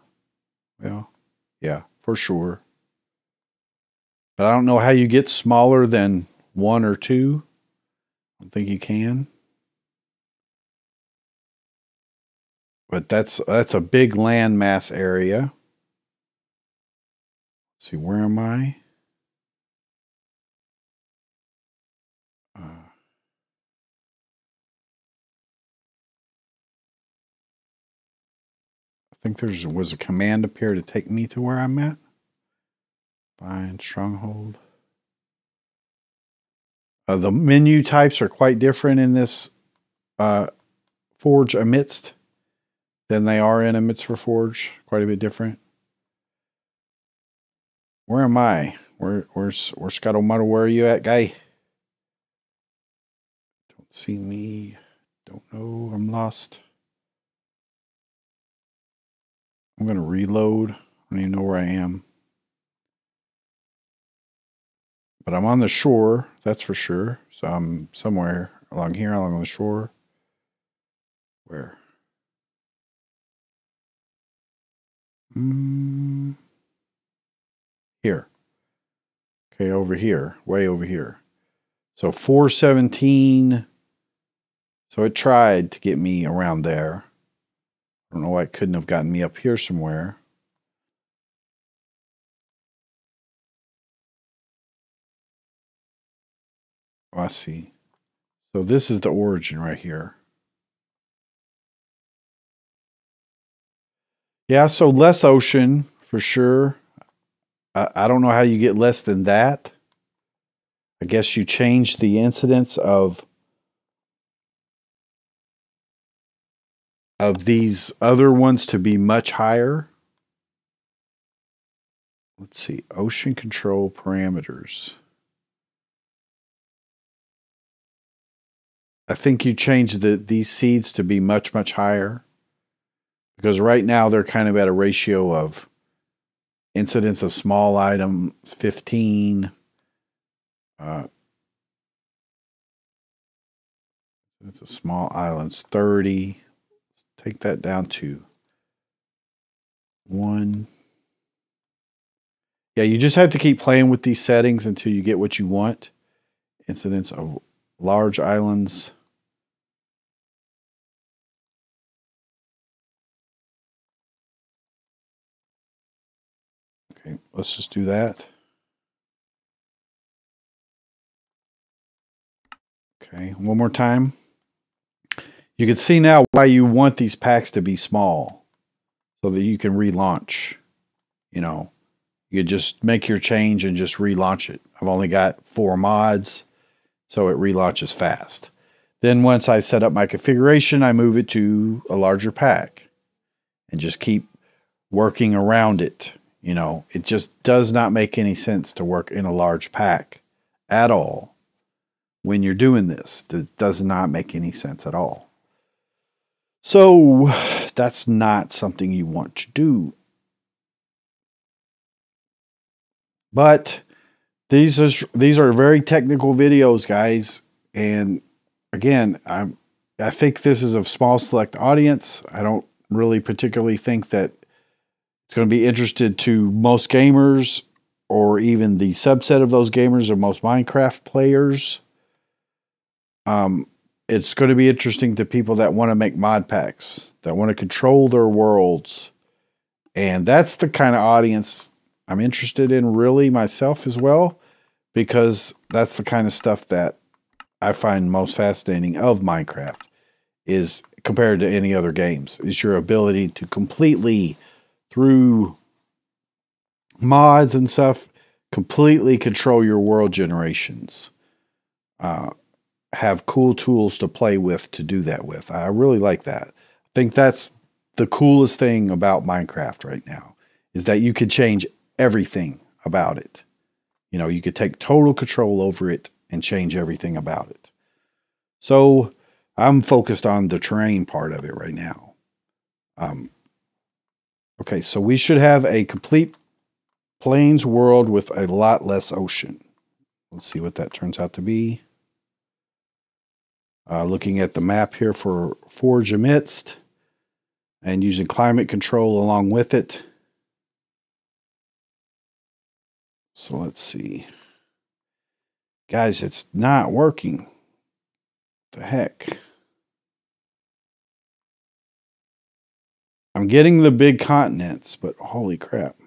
Speaker 1: Well, yeah, for sure. But I don't know how you get smaller than 1 or 2. I don't think you can. But that's a big landmass area. Let's see, where am I? I think there was a command up here to take me to where I'm at. Find stronghold. The menu types are quite different in this Forge Amidst than they are in Amidst for Forge. Quite a bit different. Where am I? Where's ScottoMotto? Where are you at, guy? Don't see me. Don't know. I'm lost. I'm going to reload. I don't even know where I am. But I'm on the shore, that's for sure. So I'm somewhere along here, along the shore. Where? Here. Okay, over here. Way over here. So 417. So it tried to get me around there. I don't know why it couldn't have gotten me up here somewhere. Oh, I see. So this is the origin right here. Yeah, so less ocean for sure. I don't know how you get less than that. I guess you change the incidence of these other ones to be much higher. Let's see, ocean control parameters. I think you change these seeds to be much, much higher. Because right now they're kind of at a ratio of incidence of small items 15. It's a small islands 30. Let's take that down to 1. Yeah, you just have to keep playing with these settings until you get what you want. Incidence of large islands. Okay, let's just do that. Okay, one more time. You can see now why you want these packs to be small so that you can relaunch. You know, you just make your change and just relaunch it. I've only got 4 mods, so it relaunches fast. Then once I set up my configuration, I move it to a larger pack and just keep working around it. You know, it just does not make any sense to work in a large pack at all. When you're doing this, it does not make any sense at all. So that's not something you want to do. But these are very technical videos, guys. And again, I think this is a small select audience. I don't really particularly think that it's going to be interested to most gamers, or even the subset of those gamers or most Minecraft players. It's going to be interesting to people that want to make mod packs, that want to control their worlds. And that's the kind of audience I'm interested in, really, myself as well, because that's the kind of stuff that I find most fascinating of Minecraft, is compared to any other games, is your ability to completely, through mods and stuff, completely control your world generations. Have cool tools to play with to do that with. I really like that. I think that's the coolest thing about Minecraft right now, is that you could change everything about it. You know, you could take total control over it and change everything about it. So I'm focused on the terrain part of it right now. Okay, so we should have a complete plains world with a lot less ocean. Let's see what that turns out to be. Looking at the map here for Forge Amidst and using climate control along with it. So let's see. Guys, it's not working. What the heck? I'm getting the big continents, but holy crap.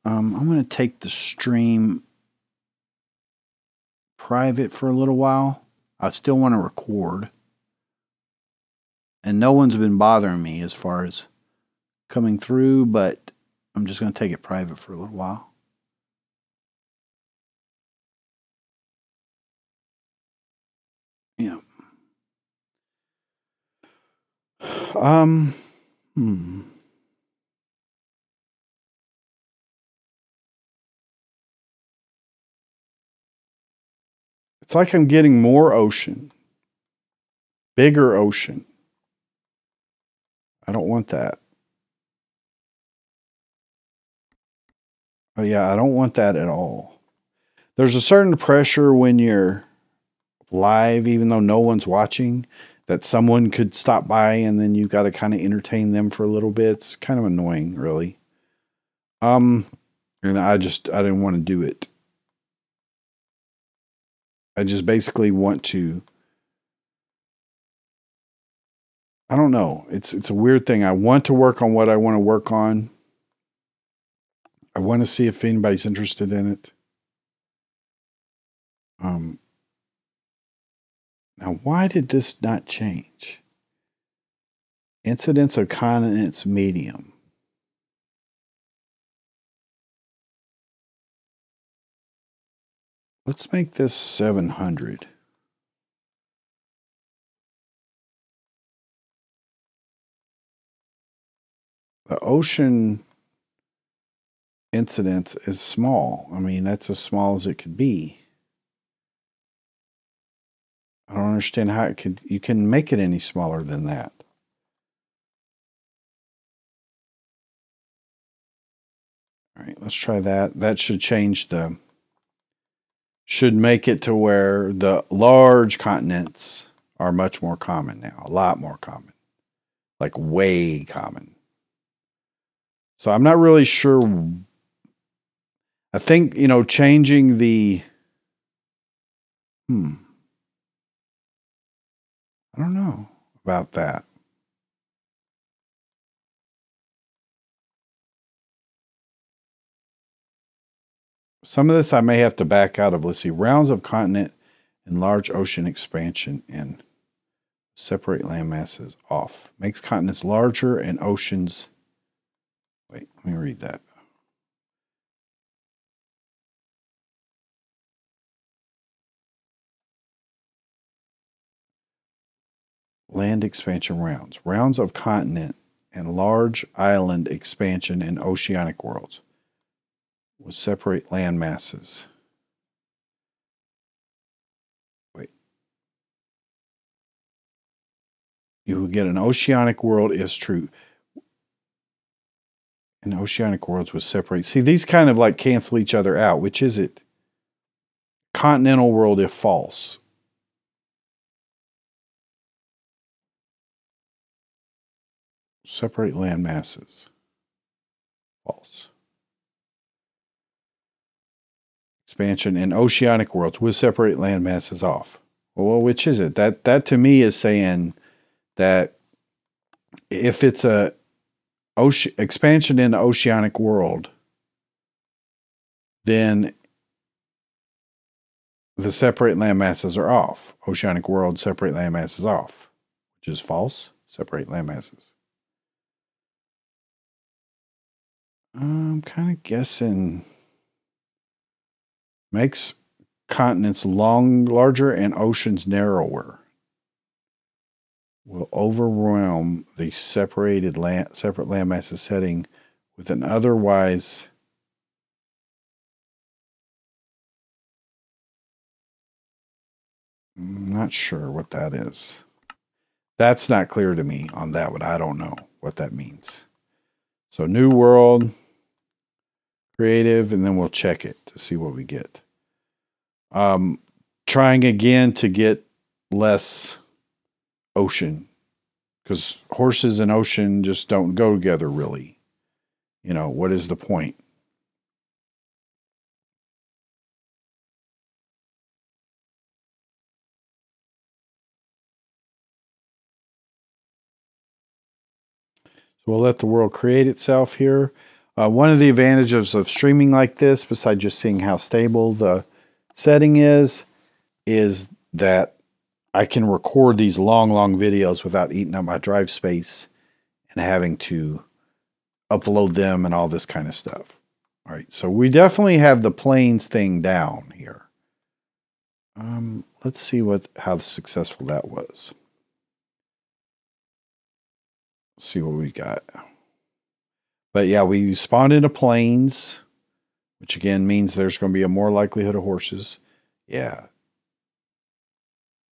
Speaker 1: I'm going to take the stream private for a little while. I still want to record. And no one's been bothering me as far as coming through, but I'm just going to take it private for a little while. Yeah. It's like I'm getting more ocean. Bigger ocean. I don't want that. Oh yeah, I don't want that at all. There's a certain pressure when you're live, even though no one's watching, that someone could stop by and then you got to kind of entertain them for a little bit. It's kind of annoying, really. And I didn't want to do it. I just basically want to, I don't know. It's a weird thing. I want to work on what I want to work on. I want to see if anybody's interested in it. Now, why did this not change? Incidence of continents medium. Let's make this 700. The ocean incidence is small. I mean, that's as small as it could be. I don't understand how it could, you can make it any smaller than that. All right, let's try that. That should change the, should make it to where the large continents are much more common now, a lot more common, like way common. So I'm not really sure. I think, you know, changing the, I don't know about that. Some of this I may have to back out of. Let's see, rounds of continent and large ocean expansion and separate land masses off. Makes continents larger and oceans. Wait, let me read that. Land expansion rounds. Rounds of continent and large island expansion in oceanic worlds. Will separate land masses. Wait. You will get an oceanic world is true. And oceanic worlds would separate. See, these kind of like cancel each other out. Which is it? continental world if false. Separate land masses. False. Expansion in oceanic worlds would separate land masses off. Well, which is it? That to me is saying that if it's a expansion in the oceanic world, then the separate land masses are off. Oceanic world, separate land masses off, which is false. Separate land masses. I'm kind of guessing makes continents larger and oceans narrower. Will overwhelm the separate land masses setting with an otherwise I'm not sure what that is. That's not clear to me on that one. I don't know what that means. So new world, creative, and then we'll check it to see what we get. Trying again to get less ocean, because horses and ocean just don't go together really. You know, what is the point? So we'll let the world create itself here. One of the advantages of streaming like this, besides just seeing how stable the setting is that I can record these long videos without eating up my drive space and having to upload them and all this kind of stuff. All right, so we definitely have the planes thing down here. Let's see how successful that was. Let's see what we got. But yeah, we spawned into plains, which again means there's going to be a more likelihood of horses. Yeah.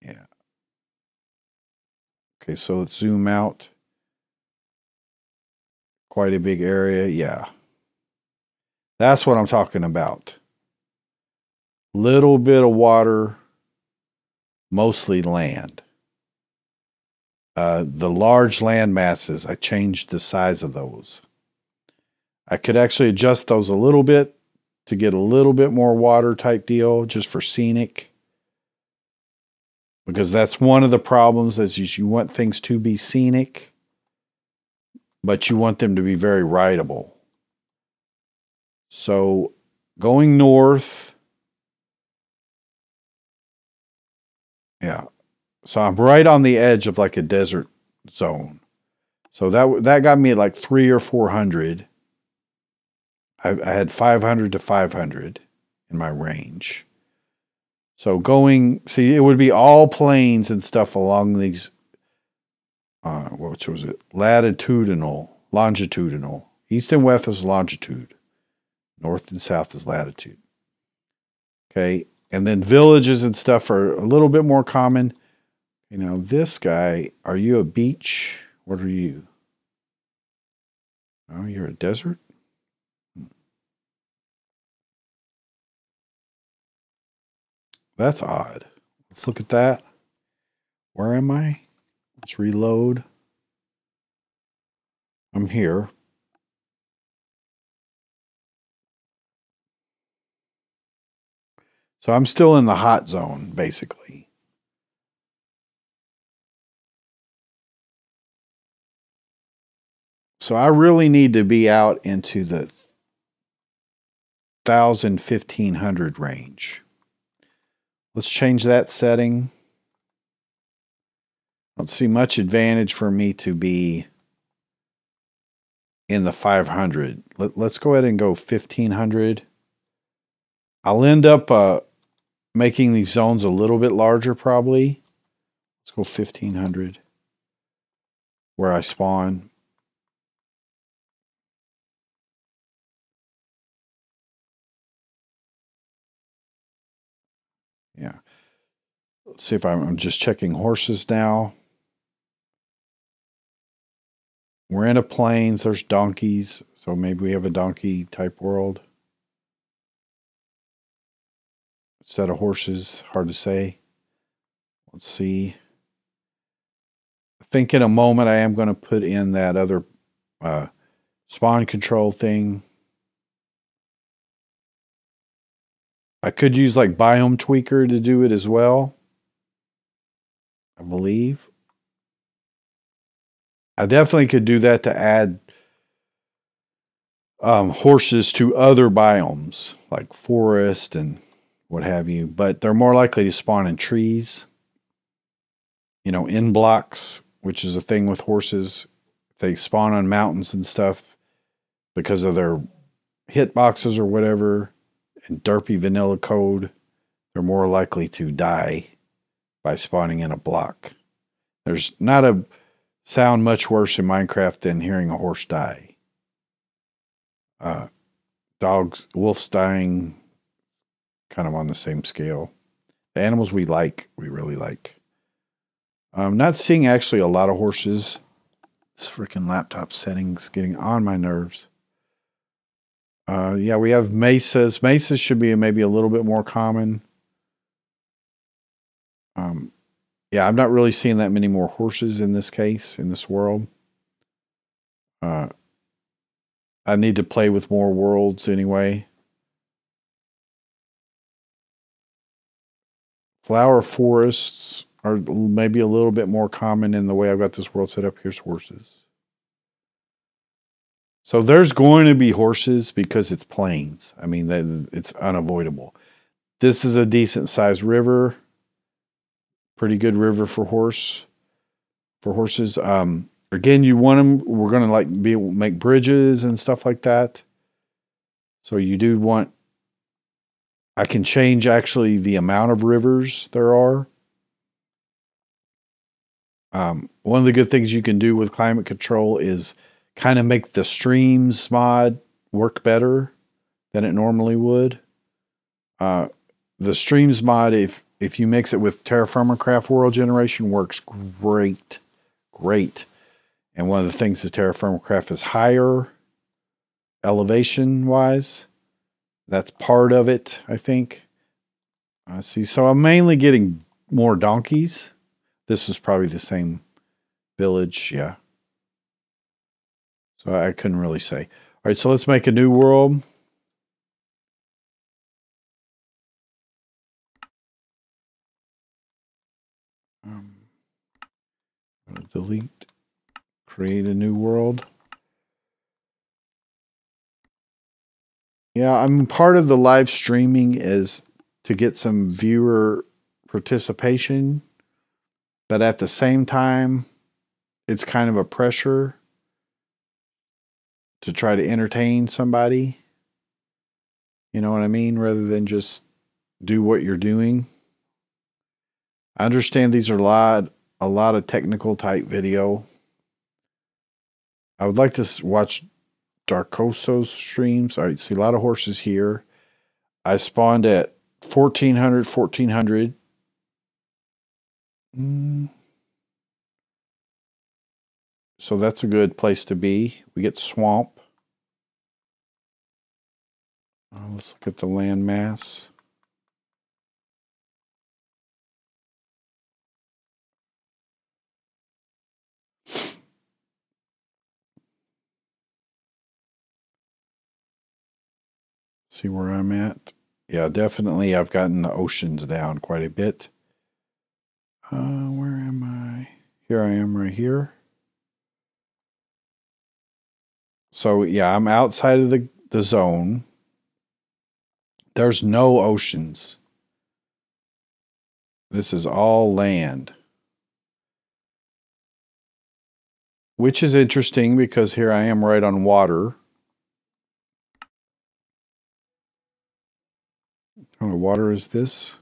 Speaker 1: Yeah. Okay, so let's zoom out. Quite a big area. Yeah. That's what I'm talking about. Little bit of water, mostly land. The large land masses, I changed the size of those. I could actually adjust those a little bit to get a little bit more water type deal, just for scenic. Because that's one of the problems is you want things to be scenic, but you want them to be very rideable. So going north, yeah. So I'm right on the edge of like a desert zone. So that got me at like 300 or 400. I had 500 to 500 in my range. So see, it would be all plains and stuff along these, what was it? Longitudinal. East and west is longitude. North and south is latitude. Okay. And then villages and stuff are a little bit more common. You know, this guy, are you a beach? What are you? Oh, you're a desert? That's odd. Let's look at that. Where am I? Let's reload. I'm here. So I'm still in the hot zone, basically. So I really need to be out into the 1,000, 1,500 range. Let's change that setting. I don't see much advantage for me to be in the 500. Let's go ahead and go 1,500. I'll end up making these zones a little bit larger probably. Let's go 1,500 where I spawn. Yeah. Let's see if I'm just checking horses now. We're in a plains. There's donkeys. So maybe we have a donkey type world. instead of horses. Hard to say. Let's see. I think in a moment I am going to put in that other spawn control thing. I could use like biome tweaker to do it as well, I believe. I definitely could do that to add horses to other biomes like forest and what have you, but they're more likely to spawn in trees, you know, in blocks, which is a thing with horses. They spawn on mountains and stuff because of their hitboxes or whatever, and derpy vanilla code. They're more likely to die by spawning in a block. There's not a sound much worse in Minecraft than hearing a horse die. Dogs, wolves dying, kind of on the same scale. The animals we really like. I'm not seeing actually a lot of horses. This freaking laptop settings getting on my nerves. Yeah, we have mesas. Mesas should be maybe a little bit more common. Yeah, I'm not really seeing that many more horses in this case, in this world. I need to play with more worlds anyway. Flower forests are maybe a little bit more common in the way I've got this world set up. Here's horses. So there's going to be horses because it's plains. I mean, it's unavoidable. This is a decent sized river. Pretty good river for horses. Again, you want them. We're going to like be able to make bridges and stuff like that. So you do want. I can change actually the amount of rivers there are. One of the good things you can do with climate control is kind of make the streams mod work better than it normally would. The streams mod, if you mix it with Terraformacraft world generation, works great. And one of the things is Terraformacraft is higher elevation wise. That's part of it, I think. See, so I'm mainly getting more donkeys. This was probably the same village, yeah. So I couldn't really say. All right, so let's make a new world. I'm going to delete, create a new world. Yeah, I'm part of the live streaming is to get some viewer participation, but at the same time, it's kind of a pressure to try to entertain somebody. You know what I mean? Rather than just do what you're doing. I understand these are a lot of technical type video. I would like to watch Darkoso's streams. All right, see a lot of horses here. I spawned at 1400. So that's a good place to be. We get swamp. Let's look at the land mass. See where I'm at. Yeah, definitely I've gotten the oceans down quite a bit. Where am I? Here I am right here. So yeah, I'm outside of the zone. There's no oceans. This is all land. Which is interesting because here I am right on water. What kind of water is this?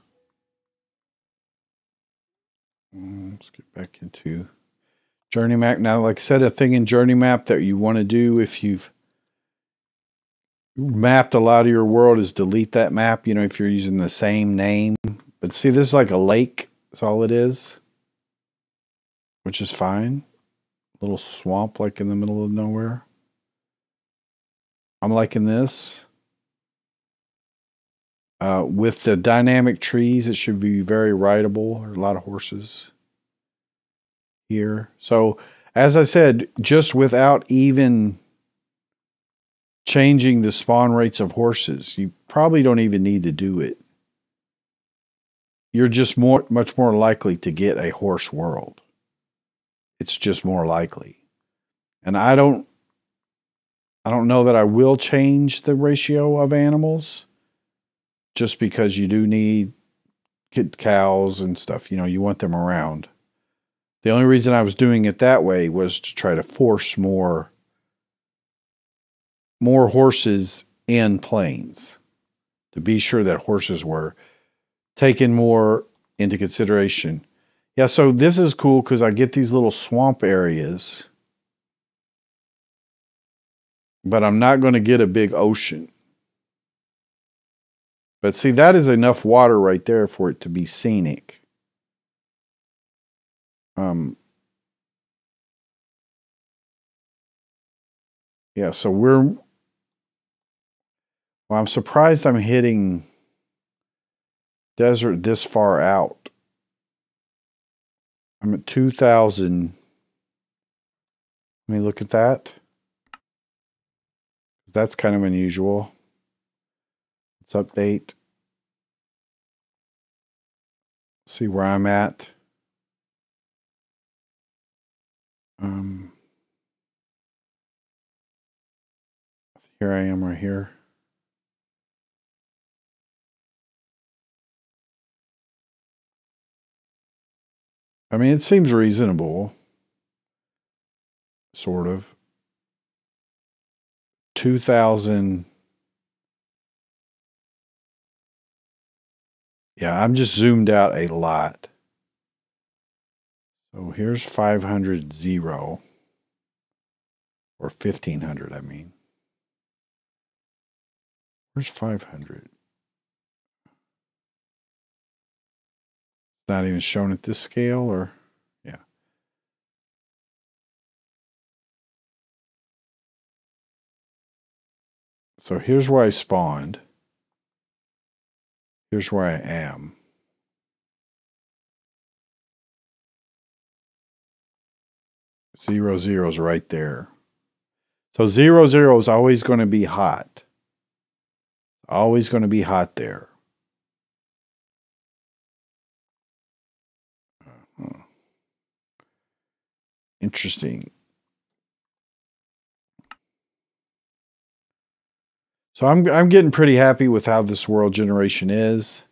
Speaker 1: Let's get back into Journey Map. Now, like I said, a thing in Journey Map that you want to do if you've mapped a lot of your world is delete that map, you know, if you're using the same name. But see, this is like a lake. That's all it is. Which is fine. A little swamp like in the middle of nowhere. I'm liking this. With the dynamic trees, it should be very rideable. There are a lot of horses here. So, as I said, just without even changing the spawn rates of horses, you probably don't even need to do it. You're just much more likely to get a horse world. It's just more likely. And I don't know that I will change the ratio of animals, just because you do need cows and stuff. You know, you want them around. The only reason I was doing it that way was to try to force more horses in plains, to be sure that horses were taken more into consideration. Yeah, so this is cool because I get these little swamp areas, but I'm not going to get a big ocean. But see, that is enough water right there for it to be scenic. Yeah, so well, I'm surprised I'm hitting desert this far out. I'm at 2,000. Let me look at that. That's kind of unusual. Let's update. See where I'm at. Here I am right here. I mean, it seems reasonable. Sort of. 2,000. Yeah, I'm just zoomed out a lot. So here's 500, 0. Or 1,500, I mean. Where's 500? Not even shown at this scale, or yeah. So here's where I spawned. Here's where I am. Zero, zero is right there. So 0, 0 is always going to be hot. Always going to be hot there. Interesting. So I'm getting pretty happy with how this world generation is.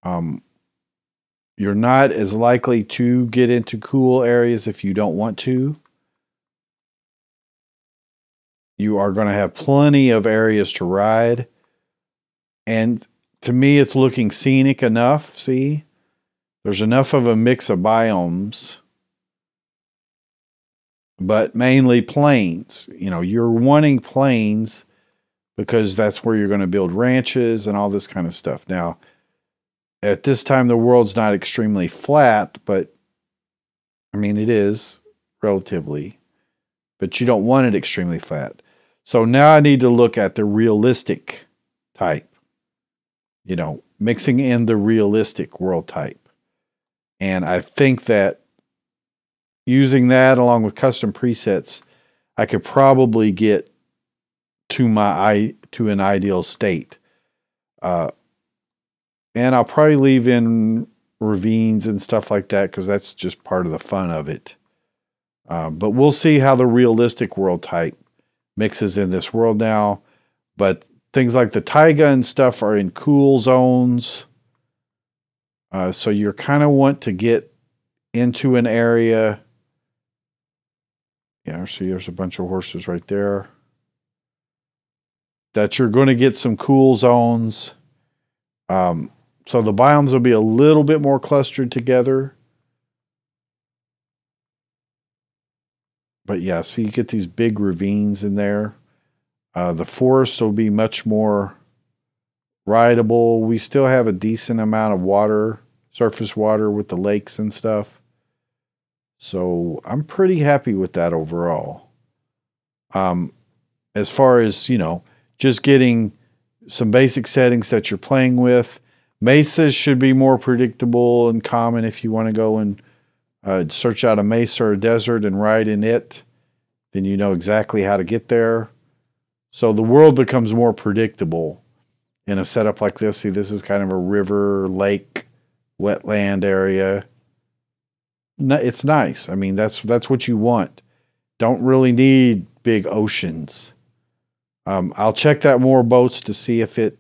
Speaker 1: You're not as likely to get into cool areas if you don't want to. You are going to have plenty of areas to ride. And to me, it's looking scenic enough. See, there's enough of a mix of biomes, but mainly plains. You know, you're wanting plains because that's where you're going to build ranches and all this kind of stuff. Now, at this time, the world's not extremely flat, but I mean, it is relatively, but you don't want it extremely flat. So now I need to look at the realistic type, you know, mixing in the realistic world type. And I think that using that along with custom presets, I could probably get to an ideal state. And I'll probably leave in ravines and stuff like that because that's just part of the fun of it. But we'll see how the realistic world type mixes in this world now. But things like the taiga and stuff are in cool zones. So you kind of want to get into an area. Yeah, see, there's a bunch of horses right there. That you're going to get some cool zones. So the biomes will be a little bit more clustered together. But yeah, so you get these big ravines in there. The forests will be much more rideable. We still have a decent amount of water, surface water with the lakes and stuff. So I'm pretty happy with that overall. As far as, you know, just getting some basic settings that you're playing with. Mesas should be more predictable and common if you want to go and search out a mesa or a desert and ride in it. Then you know exactly how to get there. So the world becomes more predictable in a setup like this. See, this is kind of a river, lake, wetland area. It's nice. I mean, that's what you want. Don't really need big oceans. I'll check that more boats to see if it,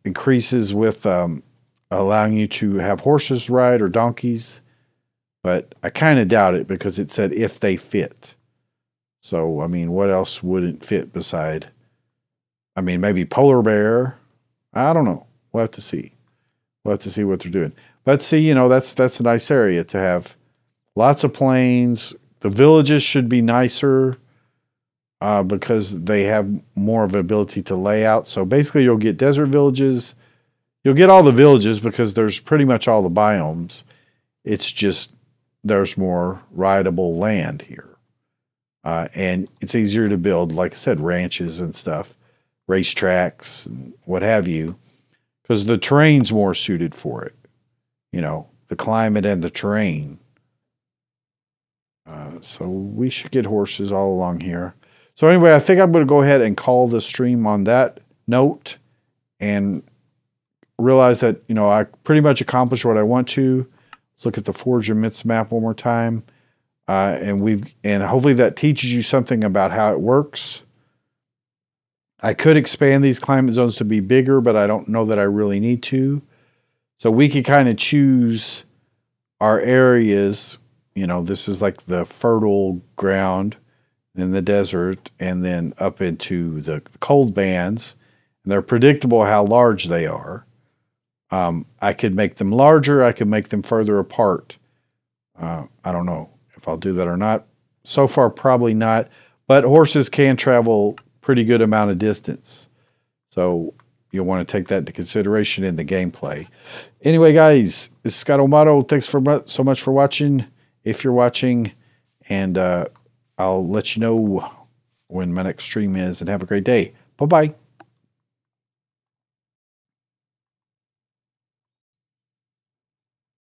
Speaker 1: increases with allowing you to have horses ride or donkeys. But I kind of doubt it because it said if they fit. So, I mean, what else wouldn't fit beside? I mean, maybe polar bear. I don't know. We'll have to see. We'll have to see what they're doing. But see, that's a nice area to have. Lots of plains. The villages should be nicer because they have more of an ability to lay out. So basically you'll get desert villages. You'll get all the villages because there's pretty much all the biomes. It's just there's more rideable land here. And it's easier to build, like I said, ranches and stuff, racetracks, and what have you, because the terrain's more suited for it. The climate and the terrain. So we should get horses all along here. So anyway, I think I'm going to go ahead and call the stream on that note and realize that, I pretty much accomplished what I want to. Let's look at the Forge and Myths map one more time. And hopefully that teaches you something about how it works. I could expand these climate zones to be bigger, but I don't know that I really need to. So we could kind of choose our areas. This is like the fertile ground in the desert and then up into the cold bands. And they're predictable how large they are. I could make them larger. I could make them further apart. I don't know if I'll do that or not. So far, probably not. But horses can travel pretty good amount of distance. So you'll want to take that into consideration in the gameplay. Anyway, guys, this is ScottoMotto. Thanks so much for watching, if you're watching. And I'll let you know when my next stream is. And have a great day. Bye-bye.